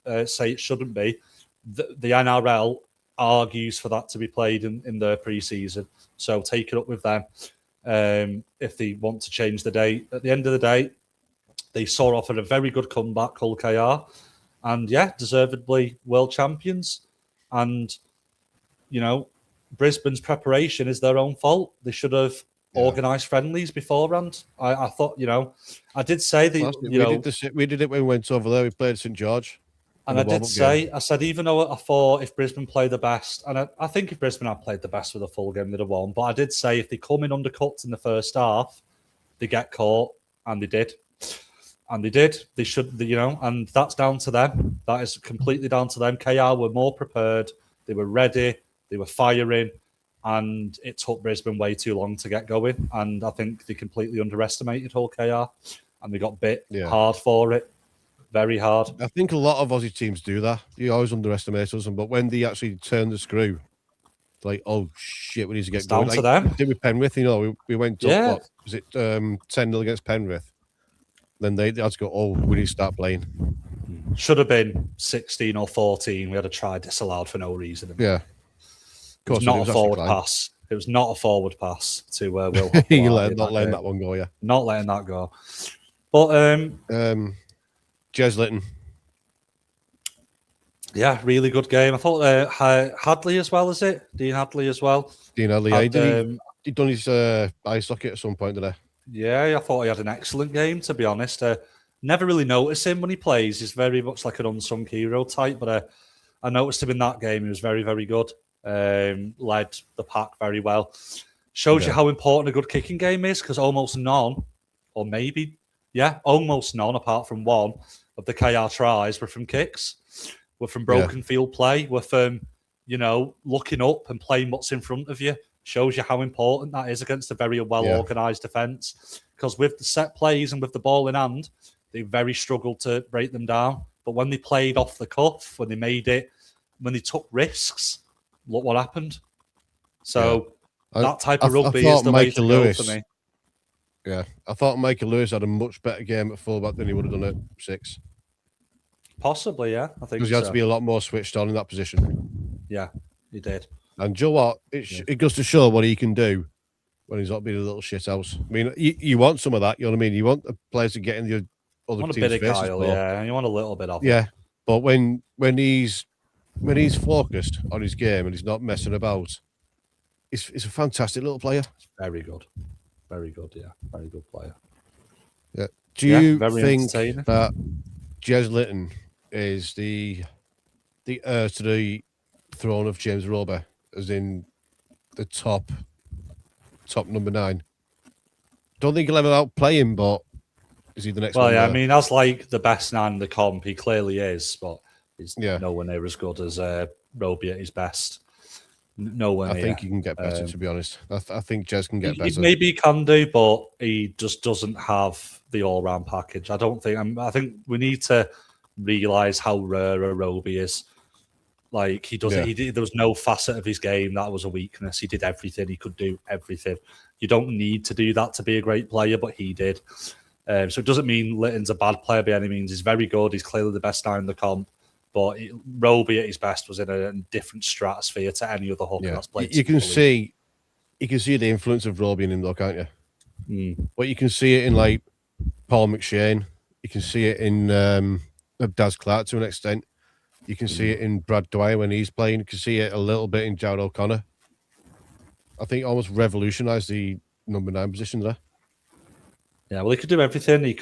Speaker 2: that say it shouldn't be, the NRL argues for that to be played in their pre-season. So take it up with them if they want to change the date. At the end of the day, they saw off at a very good comeback, Hull KR. And yeah, deservedly world champions. And, Brisbane's preparation is their own fault. They should have organised friendlies beforehand. I thought, I did say that,
Speaker 1: we did it when we went over there. We played St. George.
Speaker 2: And I said, even though I thought if Brisbane played the best, and I think if Brisbane had played the best with a full game, they'd have won. But I did say if they come in undercut in the first half, they get caught, and they did. And they did. They should, and that's down to them. That is completely down to them. KR were more prepared. They were ready. They were firing. And it took Brisbane way too long to get going. And I think they completely underestimated Hull KR. And they got bit hard for it. Very hard.
Speaker 1: I think a lot of Aussie teams do that. You always underestimate us, but when they actually turn the screw, Like, oh shit, we need to get
Speaker 2: It's down
Speaker 1: going.
Speaker 2: to
Speaker 1: Like,
Speaker 2: them.
Speaker 1: did with Penrith, we went up,
Speaker 2: Yeah.
Speaker 1: what was it, 10-0 against Penrith? Then they had to go, oh, we need to start playing.
Speaker 2: Should have been 16 or 14. We had a try disallowed for no reason.
Speaker 1: Yeah.
Speaker 2: It was not a forward pass. It was not a forward pass to Will.
Speaker 1: You not letting that one go, yeah.
Speaker 2: Not letting that go. But
Speaker 1: Jez Litton.
Speaker 2: Yeah, really good game. I thought Hadley as well, is it? Dean Hadley as well.
Speaker 1: Dean Hadley, he done his eye socket at some point today.
Speaker 2: Yeah, I thought he had an excellent game, to be honest. Never really notice him when he plays. He's very much like an unsung hero type, but I noticed him in that game. He was very, very good. Led the pack very well. Shows you how important a good kicking game is, because almost none, or maybe, almost none, apart from one, of the KR tries were from kicks. We're from broken field play. We're from, looking up and playing what's in front of you. Shows you how important that is against a very well-organised defence. Because with the set plays and with the ball in hand, they very struggled to break them down. But when they played off the cuff, when they made it, when they took risks, look what happened. So that type of rugby is the way to go for me.
Speaker 1: Yeah, I thought Michael Lewis had a much better game at fullback than he would have done at 6.
Speaker 2: Possibly, yeah. I think
Speaker 1: because he had to be a lot more switched on in that position.
Speaker 2: Yeah, he did.
Speaker 1: And Joe, what it goes to show what he can do when he's not being a little shit house. I mean, you want some of that. You know what I mean? You want the players to get in the other team's faces. You want a bit of guile,
Speaker 2: yeah. You want a little bit of
Speaker 1: it. But when he's focused on his game and he's not messing about, he's a fantastic little player.
Speaker 2: Very good. Very good, yeah. Very good player.
Speaker 1: Yeah. Do you think that Jez Litton is the heir to the throne of James Roby, as in the top number 9? Don't think he'll ever outplay him, but is he the next one?
Speaker 2: Well, yeah, I mean, that's like the best 9 in the comp. He clearly is, but he's nowhere near as good as Roby at his best. Nowhere near.
Speaker 1: I think he can get better, to be honest. I think Jez can get better.
Speaker 2: Maybe he can do, but he just doesn't have the all-round package. I think we need to realise how rare a Roby is. Like, he doesn't. There was no facet of his game that was a weakness. He did everything. He could do everything. You don't need to do that to be a great player, but he did. So it doesn't mean Litton's a bad player by any means. He's very good. He's clearly the best 9 in the comp. But Roby at his best was in a different stratosphere to any other hooker that's played.
Speaker 1: You can see the influence of Roby in him, though, can't you? But you can see it in like Paul McShane. You can see it in Daz Clark to an extent. You can see it in Brad Dwyer when he's playing. You can see it a little bit in Jared O'Connor. I think almost revolutionised the number 9 position there.
Speaker 2: Yeah, well, he could do everything. He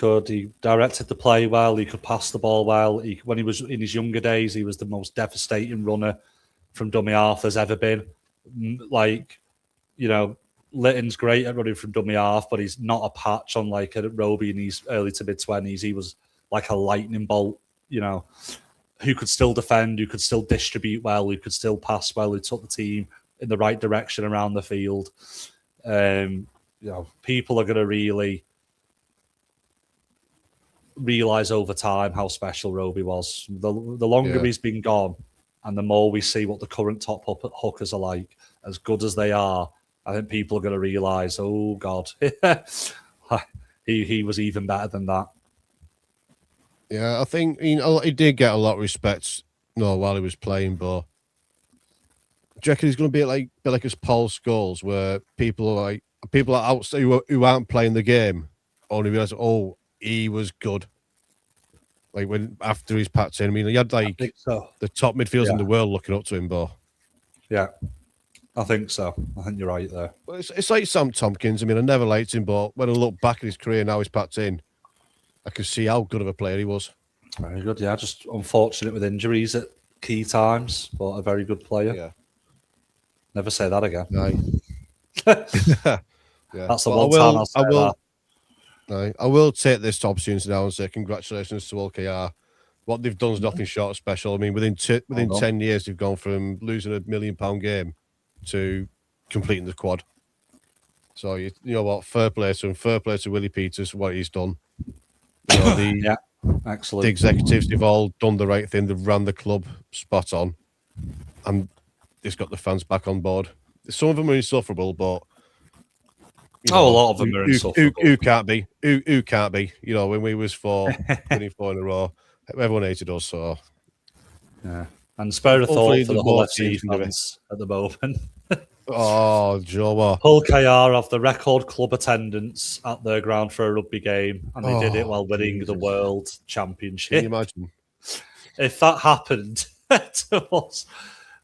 Speaker 2: directed the play well. He could pass the ball well. When he was in his younger days, he was the most devastating runner from dummy half there's ever been. Like, Litton's great at running from dummy half, but he's not a patch on like a Roby in his early to mid-20s. He was like a lightning bolt, who could still defend, who could still distribute well, who could still pass well, who took the team in the right direction around the field. People are going to really realise over time how special Roby was. The longer he's been gone, and the more we see what the current top hookers are like, as good as they are, I think people are going to realise, oh God, he was even better than that.
Speaker 1: Yeah, I think he did get a lot of respect while he was playing, but do you reckon he's going to be like as Paul Scholes, where people are outside who aren't playing the game only realise, oh, he was good. Like after his patch in, I mean, he had the top midfielders in the world looking up to him, but
Speaker 2: yeah, I think so. I think you're right there.
Speaker 1: Well, it's like Sam Tompkins. I mean, I never liked him, but when I look back at his career now, he's packed in, I can see how good of a player he was.
Speaker 2: Very good, yeah. Just unfortunate with injuries at key times, but a very good player.
Speaker 1: Yeah.
Speaker 2: Never say that again.
Speaker 1: No.
Speaker 2: That's the one time I'll say that.
Speaker 1: No, I will take this opportunity now and say congratulations to all KR. What they've done is nothing short of special. I mean, within 10 years, they've gone from losing £1 million game to completing the quad. So, you know what? Fair play to him. Fair play to Willie Peters for what he's done.
Speaker 2: Excellent.
Speaker 1: The executives, they've all done the right thing. They've ran the club spot on. And it's got the fans back on board. Some of them are insufferable, but
Speaker 2: a lot of them are insufferable.
Speaker 1: Who can't be? Who can't be? You know, when we was winning 4 in a row, everyone hated us. So
Speaker 2: yeah, and spare a
Speaker 1: hopefully
Speaker 2: thought for the Hull FC fans at the moment.
Speaker 1: Oh, Joe.
Speaker 2: Hull KR have the record club attendance at their ground for a rugby game, and they did it while winning the World Championship.
Speaker 1: Can you imagine?
Speaker 2: If that happened to us,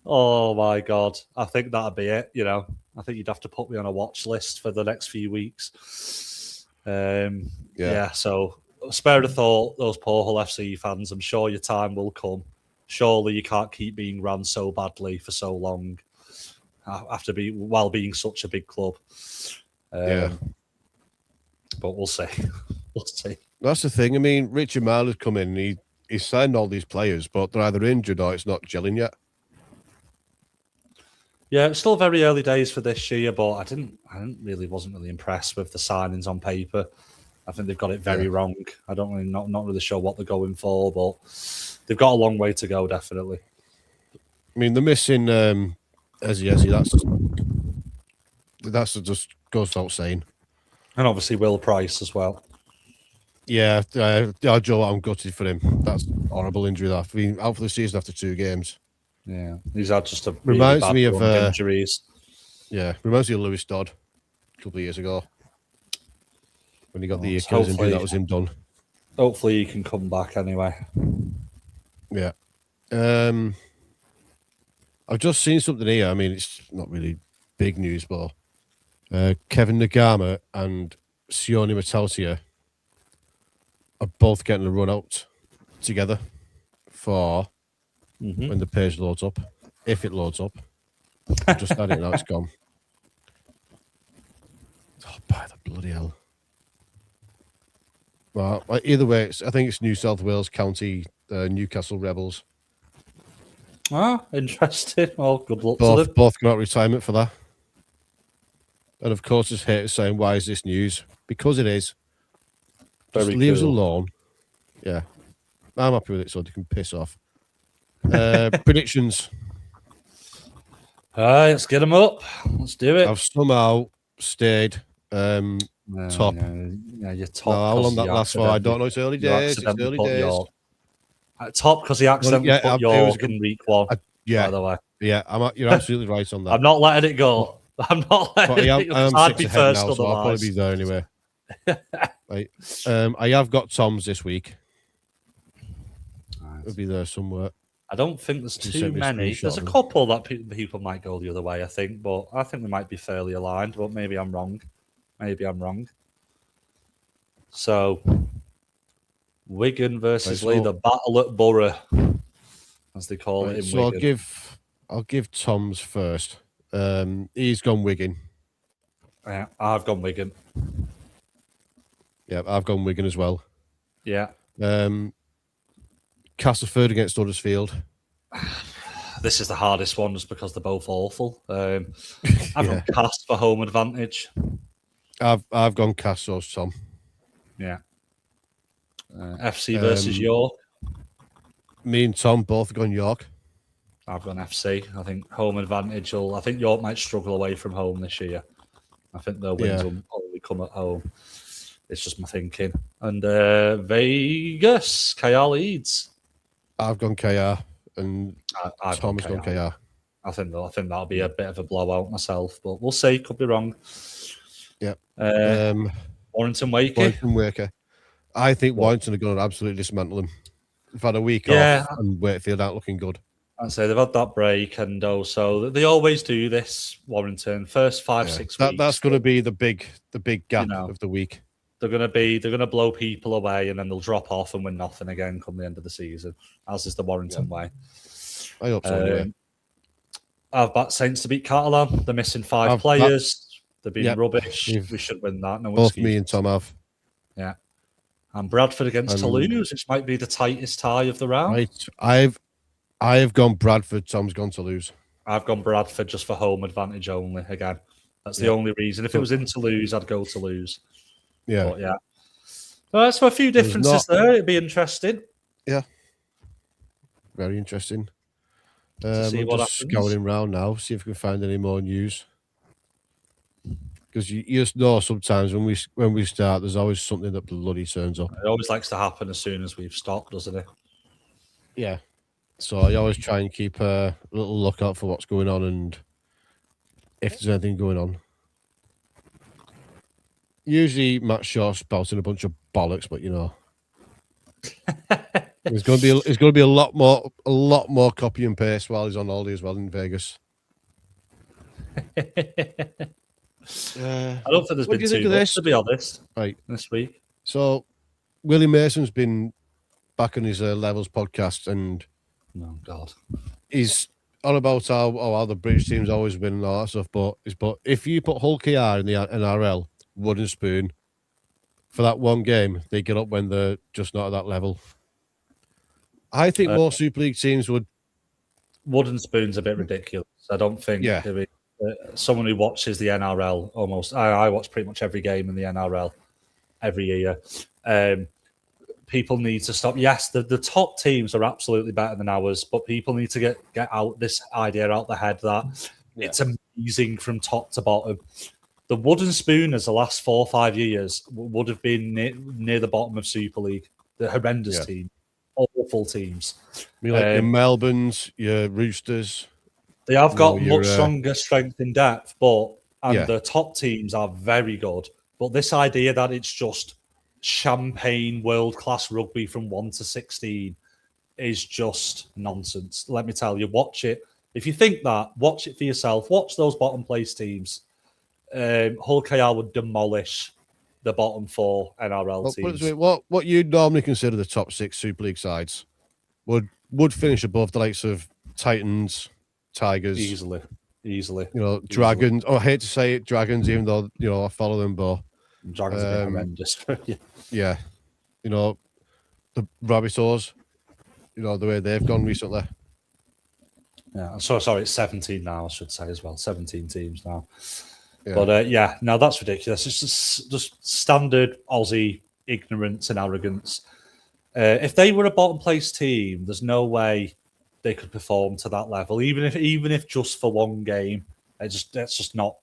Speaker 2: oh my God, I think that'd be it. You know, I think you'd have to put me on a watch list for the next few weeks. Yeah, so spare a thought, those poor Hull FC fans. I'm sure your time will come. Surely you can't keep being run so badly for so long. While being such a big club. But we'll see. We'll see.
Speaker 1: That's the thing. I mean, Richard Mile has come in and he signed all these players, but they're either injured or it's not gelling yet.
Speaker 2: Yeah, it's still very early days for this year, but wasn't really impressed with the signings on paper. I think they've got it very wrong. I don't really not really sure what they're going for, but they've got a long way to go, definitely.
Speaker 1: I mean, they're missing Ezzy. That's just goes without saying.
Speaker 2: And obviously Will Price as well.
Speaker 1: Yeah, Joe, I'm gutted for him. That's a horrible injury. That been out for the season after 2 games.
Speaker 2: Yeah, he's had just a
Speaker 1: reminds
Speaker 2: really
Speaker 1: me of
Speaker 2: injuries.
Speaker 1: Yeah, reminds me of Lewis Dodd a couple of years ago when he got the Achilles injury. That was him done.
Speaker 2: Hopefully, he can come back anyway.
Speaker 1: Yeah. I've just seen something here. I mean, it's not really big news, but Kevin Nagama and Sione Matautia are both getting a run out together for when the page loads up, if it loads up. I've just had it now, it's gone. Oh, by the bloody hell. Well, either way, I think it's New South Wales County Newcastle Rebels.
Speaker 2: Ah, interesting. Well, good luck to them.
Speaker 1: Both got retirement for that. And of course, there's haters saying, why is this news? Because it is. Just leave us alone. Yeah. I'm happy with it, so they can piss off. Predictions.
Speaker 2: All right, let's get them up. Let's do it.
Speaker 1: I've somehow stayed top.
Speaker 2: Yeah, you're top.
Speaker 1: No, how long that lasts for? I don't know. It's early days. It's early days.
Speaker 2: Top because he accidentally put York in week 1. By the way.
Speaker 1: Yeah, you're absolutely right on that.
Speaker 2: I'm not letting it go. I'm not letting it go. I'd be first
Speaker 1: now, so I'll probably be there anyway. Right. I have got Tom's this week. It'll be there somewhere.
Speaker 2: I don't think there's too many. There's a couple that people might go the other way, I think, but I think they might be fairly aligned, but maybe I'm wrong. So, Wigan versus Leigh, the battle at Borough, as they call it in Wigan.
Speaker 1: I'll give Tom's first. He's gone Wigan.
Speaker 2: Yeah, I've gone Wigan.
Speaker 1: Yeah, I've gone Wigan as well.
Speaker 2: Yeah.
Speaker 1: Castleford against Huddersfield.
Speaker 2: This is the hardest one just because they're both awful. I've gone Cast for home advantage.
Speaker 1: I've gone Cast, so Tom.
Speaker 2: Yeah. FC versus York.
Speaker 1: Me and Tom both gone York.
Speaker 2: I've gone FC. I think home advantage I think York might struggle away from home this year. I think their wins will only come at home. It's just my thinking. And Vegas, KR Leeds.
Speaker 1: I've gone KR and Tom has gone KR.
Speaker 2: I think that'll be a bit of a blowout myself, but we'll see. Could be wrong.
Speaker 1: Yeah.
Speaker 2: Warrington Waker.
Speaker 1: I think Warrington are going to absolutely dismantle them. They've had a week off and Wakefield aren't looking good.
Speaker 2: I'd say they've had that break, and also they always do this. Warrington first 5-6 weeks.
Speaker 1: That's going to be the big gap of the week.
Speaker 2: They're going to blow people away, and then they'll drop off and win nothing again come the end of the season, as is the Warrington way.
Speaker 1: I hope so. Anyway.
Speaker 2: I've backed Saints to beat Catalan. They're missing 5 players. They've been rubbish. We should win that. No
Speaker 1: both me and Tom have.
Speaker 2: Yeah. And Bradford against Toulouse, which might be the tightest tie of the round.
Speaker 1: Right. I have gone Bradford. Tom's gone Toulouse.
Speaker 2: I've gone Bradford just for home advantage only. Again, that's the only reason. If it was in Toulouse, I'd go Toulouse.
Speaker 1: Yeah.
Speaker 2: But yeah. So a few differences there. It'd be interesting.
Speaker 1: Yeah. Very interesting.
Speaker 2: see
Speaker 1: I'm
Speaker 2: what
Speaker 1: just
Speaker 2: happens.
Speaker 1: scouring around now, see if we can find any more news. Because you just know sometimes when we start, there's always something that bloody turns up.
Speaker 2: It always likes to happen as soon as we've stopped, doesn't it?
Speaker 1: Yeah. So I always try and keep a little lookout for what's going on and if there's anything going on. Usually Matt Shaw's spouting a bunch of bollocks, but it's going to be a lot more copy and paste while he's on holiday as well in Vegas.
Speaker 2: I don't think there's
Speaker 1: What
Speaker 2: been
Speaker 1: do you think
Speaker 2: too
Speaker 1: of
Speaker 2: much,
Speaker 1: this?
Speaker 2: to be honest,
Speaker 1: Right.
Speaker 2: this week.
Speaker 1: So Willie Mason's been back on his Levels podcast, and
Speaker 2: Oh God,
Speaker 1: he's on about how the British team's always win and all that stuff. But if you put Hull KR in the NRL, wooden spoon for that one game, they get up when they're just not at that level. I think more Super League teams would.
Speaker 2: wooden spoon's a bit ridiculous. I don't think.
Speaker 1: Yeah.
Speaker 2: Someone who watches the NRL almost. I watch pretty much every game in the NRL every year. People need to stop. Yes, the top teams are absolutely better than ours, but people need to get out this idea out the head that it's amazing from top to bottom. The wooden spooners the last 4 or 5 years would have been near the bottom of Super League. The horrendous team, awful teams.
Speaker 1: Your Melbournes, your Roosters.
Speaker 2: They have got much stronger strength in depth, the top teams are very good. But this idea that it's just champagne world-class rugby from 1 to 16 is just nonsense. Let me tell you, watch it. If you think that, watch it for yourself. Watch those bottom place teams. Hull KR would demolish the bottom 4 NRL teams.
Speaker 1: What you'd normally consider the top 6 Super League sides would finish above the likes of Titans, Tigers,
Speaker 2: easily.
Speaker 1: Dragons. Oh, I hate to say it, Dragons, even though I follow them, but
Speaker 2: Dragons are horrendous.
Speaker 1: Yeah, the Rabbitohs, the way they've gone recently.
Speaker 2: Yeah, so sorry, it's 17 now, I should say as well. 17 teams now. Yeah. But no, that's ridiculous. It's just standard Aussie ignorance and arrogance. If they were a bottom place team, there's no way they could perform to that level. Even if just for one game, it's just not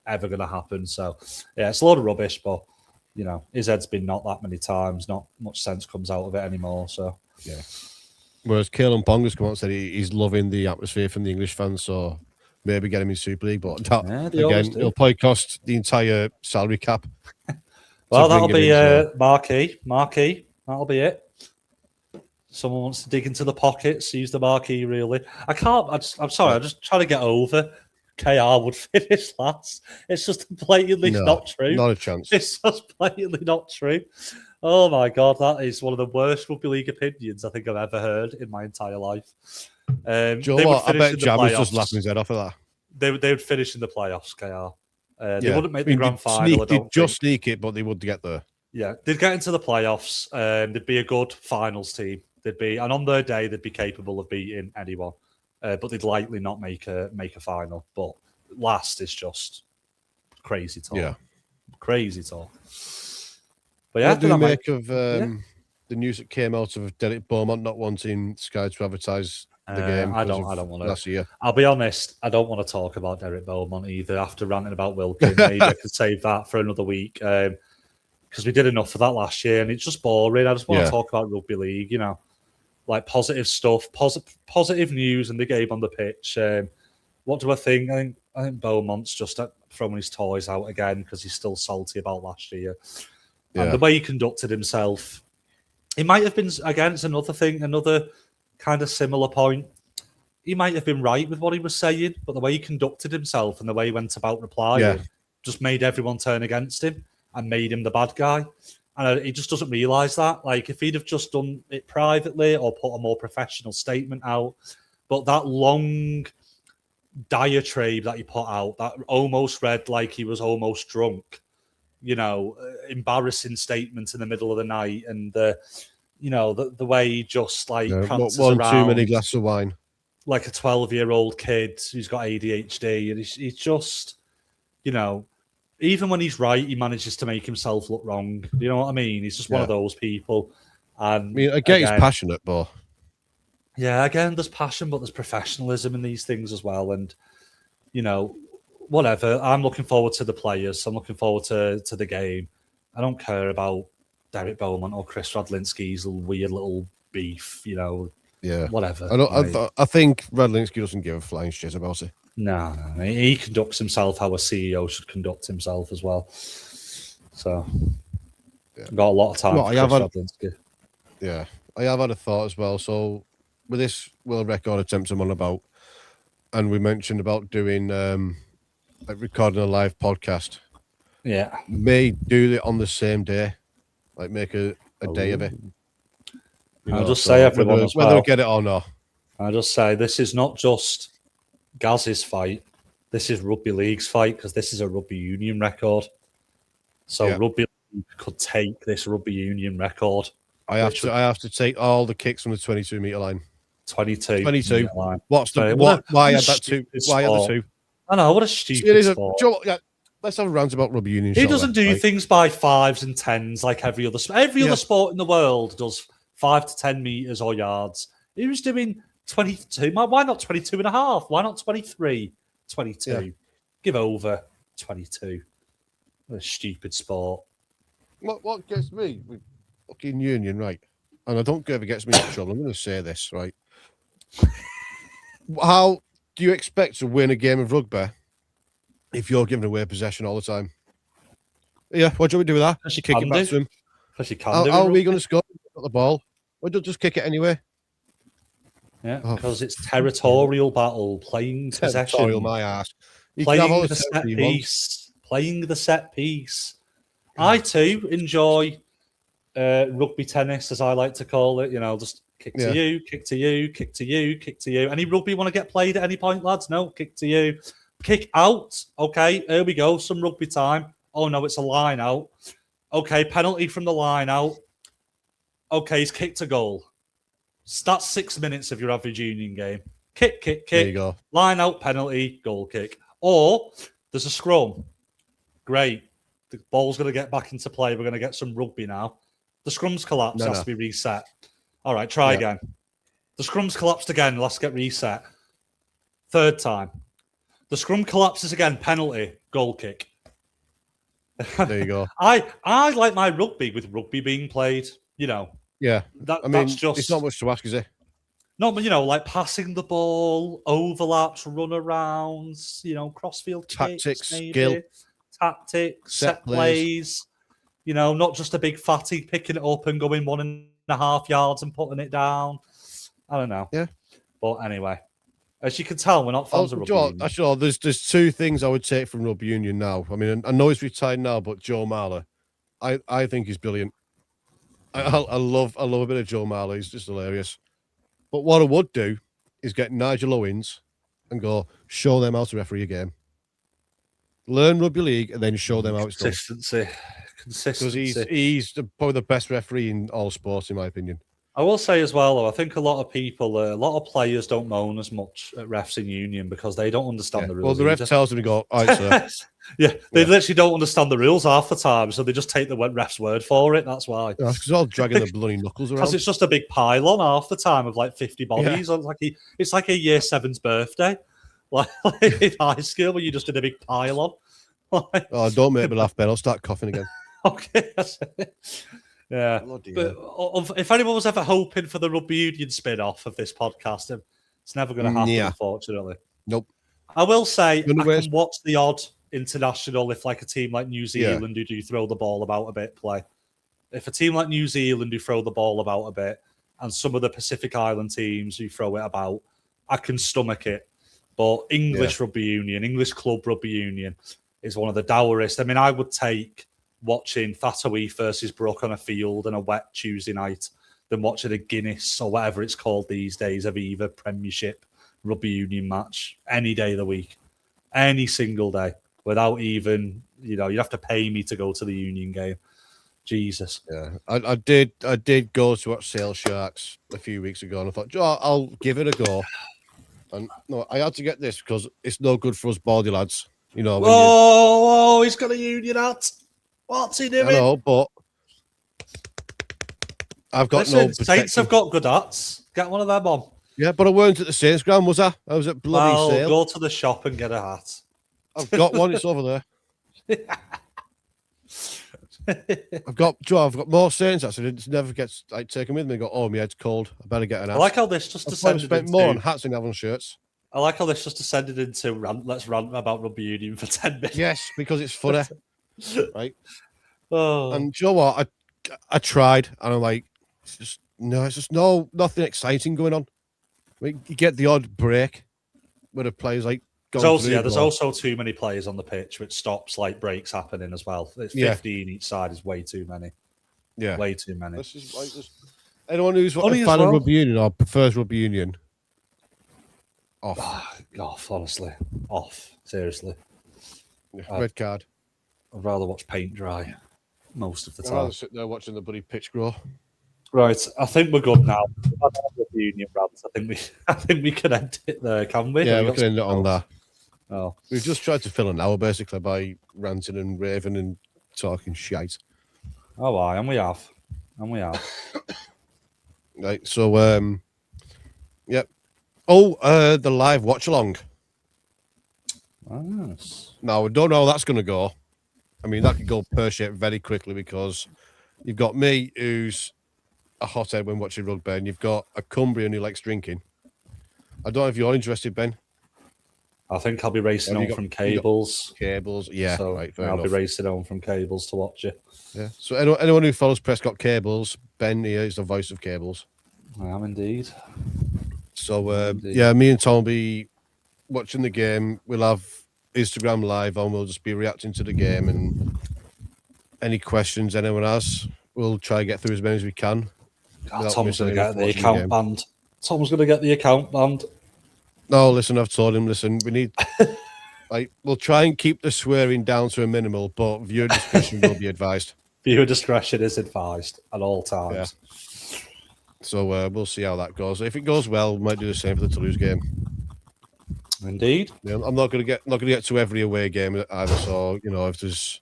Speaker 2: ever going to happen. So yeah, it's a load of rubbish. But his head's been knocked that many times. Not much sense comes out of it anymore. So
Speaker 1: yeah. Whereas Kalen Ponga's come out and said he's loving the atmosphere from the English fans. So maybe get him in Super League, but it'll probably cost the entire salary cap.
Speaker 2: Well, that'll be marquee. That'll be it. Someone wants to dig into the pockets, use the marquee. Really, I can't. I'm sorry. I'm just trying to get over. KR would finish last. It's just blatantly not true.
Speaker 1: Not a chance.
Speaker 2: It's just blatantly not true. Oh my God, that is one of the worst rugby league opinions I think I've ever heard in my entire life.
Speaker 1: Do you know what? I bet Jam was just laughing his head off at that.
Speaker 2: They would finish in the playoffs, KR. They wouldn't make the grand final.
Speaker 1: They'd just sneak it, but they would get there.
Speaker 2: Yeah, they'd get into the playoffs. They'd be a good finals team. And on their day, they'd be capable of beating anyone. But they'd likely not make a final. But last is just crazy talk.
Speaker 1: Yeah,
Speaker 2: crazy talk. But yeah,
Speaker 1: what do you make of the news that came out of Derek Beaumont not wanting Sky to advertise the game?
Speaker 2: I don't want to.
Speaker 1: Last year,
Speaker 2: I'll be honest. I don't want to talk about Derek Beaumont either. After ranting about Wilkin, maybe I could save that for another week because we did enough of that last year, and it's just boring. I just want to talk about rugby league. Like positive stuff, positive news in the game on the pitch. What do I think? I think Beaumont's just throwing his toys out again because he's still salty about last year. And the way he conducted himself, it might have been, again, it's another thing, another kind of similar point. He might have been right with what he was saying, but the way he conducted himself and the way he went about replying just made everyone turn against him and made him the bad guy. And he just doesn't realise that. Like, if he'd have just done it privately or put a more professional statement out, but that long diatribe that he put out, that almost read like he was almost drunk, embarrassing statements in the middle of the night, and the way he just prances
Speaker 1: one
Speaker 2: around
Speaker 1: too many glasses of wine,
Speaker 2: like a 12-year-old kid who's got ADHD, and he's just, even when he's right, he manages to make himself look wrong. You know what I mean? He's just one of those people. And
Speaker 1: I get he's passionate, but
Speaker 2: Yeah, again, there's passion, but there's professionalism in these things as well. And, whatever. I'm looking forward to the players. I'm looking forward to the game. I don't care about Derek Beaumont or Chris Radlinski's weird little beef,
Speaker 1: Yeah.
Speaker 2: whatever.
Speaker 1: I think Radlinski doesn't give a flying shit about it.
Speaker 2: No. He conducts himself how a CEO should conduct himself as well. So, got a lot of time for Chris Radlinski.
Speaker 1: Yeah, I have had a thought as well. So, with this world record attempt I'm on about, and we mentioned about doing like recording a live podcast.
Speaker 2: Yeah,
Speaker 1: may do it on the same day, like make a day of it.
Speaker 2: I'll just say everyone
Speaker 1: whether,
Speaker 2: as well.
Speaker 1: Whether we get it or not.
Speaker 2: I'll just say this is not just Gaz's fight. This is Rugby League's fight because this is a rugby union record. So Rugby League could take this rugby union record.
Speaker 1: I have to take all the kicks from the 22-meter line.
Speaker 2: 22. Line.
Speaker 1: What's the what? Why had that two? Why had the two?
Speaker 2: I know, what a stupid sport.
Speaker 1: Let's have a rant about rugby union.
Speaker 2: He doesn't do things by 5s and 10s like every other sport in the world does 5 to 10 meters or yards. He was doing 22. Why not 22 and a half? Why not 23? 22. Yeah. Give over 22. What a stupid sport.
Speaker 1: What gets me with fucking union, right? And I don't care if it gets me in trouble. I'm going to say this, right? How do you expect to win a game of rugby if you're giving away possession all the time? Yeah, what do we do with that? Kicking back to him. How are we going to score? Got the ball. Why don't just kick it anyway?
Speaker 2: Yeah, because it's territorial battle, playing possession.
Speaker 1: My ass.
Speaker 2: Playing the set piece. Playing the set piece. I too enjoy rugby tennis, as I like to call it. Just kick to you, kick to you, kick to you, kick to you. Any rugby want to get played at any point, lads? No, kick to you. Kick out. Okay, here we go. Some rugby time. Oh no, it's a line out. Okay, penalty from the line out. Okay, he's kicked a goal. That's 6 minutes of your average union game. Kick.
Speaker 1: There you go.
Speaker 2: Line out, penalty, goal kick. Or there's a scrum. Great. The ball's going to get back into play. We're going to get some rugby now. The scrum's collapsed. Has to be reset. All right, try again. The scrum's collapsed again. Let's get reset. Third time. The scrum collapses again. Penalty, goal kick.
Speaker 1: There you go.
Speaker 2: I like my rugby with rugby being played.
Speaker 1: Yeah.
Speaker 2: That's just.
Speaker 1: It's not much to ask, is it?
Speaker 2: No, but like passing the ball, overlaps, run-arounds, crossfield
Speaker 1: tactics,
Speaker 2: kicks,
Speaker 1: skill,
Speaker 2: tactics, set plays. Not just a big fatty picking it up and going 1.5 yards and putting it down. I don't know.
Speaker 1: Yeah.
Speaker 2: But anyway, as you can tell, we're not fans of rugby union.
Speaker 1: Actually, there's two things I would take from rugby union now. I mean, I know he's retired now, but Joe Marler, I think he's brilliant. I love a bit of Joe Marler. He's just hilarious. But what I would do is get Nigel Owens and go show them how to referee a game. Learn rugby league and then show them how it's done.
Speaker 2: Consistency.
Speaker 1: Because he's probably the best referee in all sports, in my opinion.
Speaker 2: I will say as well, though, I think a lot of players don't moan as much at refs in union because they don't understand the rules.
Speaker 1: Well, the ref tells them to go, all right, sir.
Speaker 2: They literally don't understand the rules half the time, so they just take the ref's word for it. That's why.
Speaker 1: Yeah, because they're all dragging their bloody knuckles around.
Speaker 2: Because it's just a big pile-on half the time of like 50 bodies. Yeah. It's like a year 7's birthday. Like in high school where you just did a big pile-on.
Speaker 1: Don't make me laugh, Ben. I'll start coughing again.
Speaker 2: Okay. Yeah. But if anyone was ever hoping for the rugby union spin-off of this podcast, it's never going to happen, unfortunately.
Speaker 1: Nope.
Speaker 2: I will say, I can watch the odd international if like a team like New Zealand who do throw the ball about a bit play. If a team like New Zealand who throw the ball about a bit and some of the Pacific Island teams who throw it about, I can stomach it. But English rugby union, English club rugby union is one of the dourest. I mean, I would take watching Fatawi versus Brook on a field on a wet Tuesday night than watching a Guinness or whatever it's called these days, Aviva Premiership rugby union match any day of the week, any single day, without even, you'd have to pay me to go to the union game. Jesus.
Speaker 1: Yeah, I did go to watch Sale Sharks a few weeks ago and I thought, I'll give it a go. And no, I had to get this because it's no good for us baldy lads.
Speaker 2: Whoa, he's got a union hat. What's he doing?
Speaker 1: I know, but I've got no protection.
Speaker 2: Saints have got good hats. Get one of them on.
Speaker 1: Yeah, but I weren't at the Saints ground, was I? I was at bloody
Speaker 2: Well,
Speaker 1: Sale.
Speaker 2: go to the shop and get a hat.
Speaker 1: I've got one. It's over there. I've got more Saints hats. It never gets like taken with me. I go, oh, my head's cold. I better get an hat.
Speaker 2: I like how this just
Speaker 1: I've probably
Speaker 2: descended
Speaker 1: spent more on
Speaker 2: into.
Speaker 1: hats than I have on shirts.
Speaker 2: I like how this just descended into let's rant about rugby union for 10 minutes.
Speaker 1: Yes, because it's funny, right?
Speaker 2: Oh.
Speaker 1: And do you know what? I tried, and I'm like, it's just nothing exciting going on. I mean, you get the odd break where the players like
Speaker 2: There's also too many players on the pitch, which stops like breaks happening as well. It's 15 each side is way too many.
Speaker 1: Yeah,
Speaker 2: way too many.
Speaker 1: This is like anyone who's a
Speaker 2: Funny
Speaker 1: fan
Speaker 2: as
Speaker 1: of
Speaker 2: well.
Speaker 1: rugby union or prefers rugby union. Off.
Speaker 2: Off, honestly. Off. Seriously.
Speaker 1: Red card.
Speaker 2: I'd rather watch paint dry most of the
Speaker 1: I'd
Speaker 2: time.
Speaker 1: rather sit there watching the bloody pitch grow.
Speaker 2: Right, I think we're good now. We've had our union rants. I think we can end it there, can we?
Speaker 1: Yeah, we can end it on that.
Speaker 2: Oh.
Speaker 1: We've just tried to fill an hour basically by ranting and raving and talking shite.
Speaker 2: Oh, aye, and we have.
Speaker 1: Right, so yep. Oh, the live watch along.
Speaker 2: Nice.
Speaker 1: Now, I don't know how that's going to go. I mean, that could go pear-shaped very quickly because you've got me, who's a hothead when watching rugby, and you've got a Cumbrian who likes drinking. I don't know if you're interested, Ben.
Speaker 2: I think I'll be racing home from cables.
Speaker 1: Cables, yeah.
Speaker 2: So
Speaker 1: right,
Speaker 2: I'll be racing home from cables to watch it.
Speaker 1: Yeah. So anyone who follows Prescott Cables, Ben here is the voice of cables.
Speaker 2: I am indeed.
Speaker 1: So yeah, me and Tom will be watching the game. We'll have Instagram live on. We'll just be reacting to the game, and any questions anyone has, we'll try to get through as many as we can.
Speaker 2: God, Tom's going to get the account banned. Tom's going to get the account banned.
Speaker 1: No, listen, I've told him, listen, we need... we'll try and keep the swearing down to a minimal, but viewer discretion will be advised.
Speaker 2: Viewer discretion is advised at all times.
Speaker 1: Yeah. So we'll see how that goes. If it goes well, we might do the same for the Toulouse game.
Speaker 2: Indeed.
Speaker 1: Yeah, I'm not going to get to every away game either. So if there's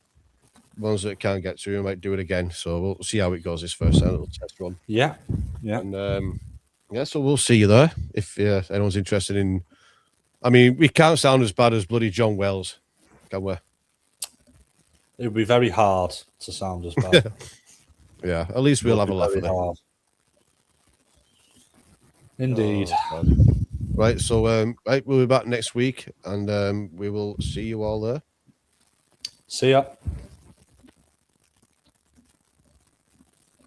Speaker 1: ones that can't get to, we might do it again. So we'll see how it goes this first little test run.
Speaker 2: Yeah.
Speaker 1: And so we'll see you there if anyone's interested in. I mean, we can't sound as bad as bloody John Wells, can we?
Speaker 2: It would be very hard to sound as bad.
Speaker 1: Yeah, at least we'll have a laugh at it.
Speaker 2: Indeed.
Speaker 1: Oh, right, so we'll be back next week, and we will see you all there.
Speaker 2: See ya.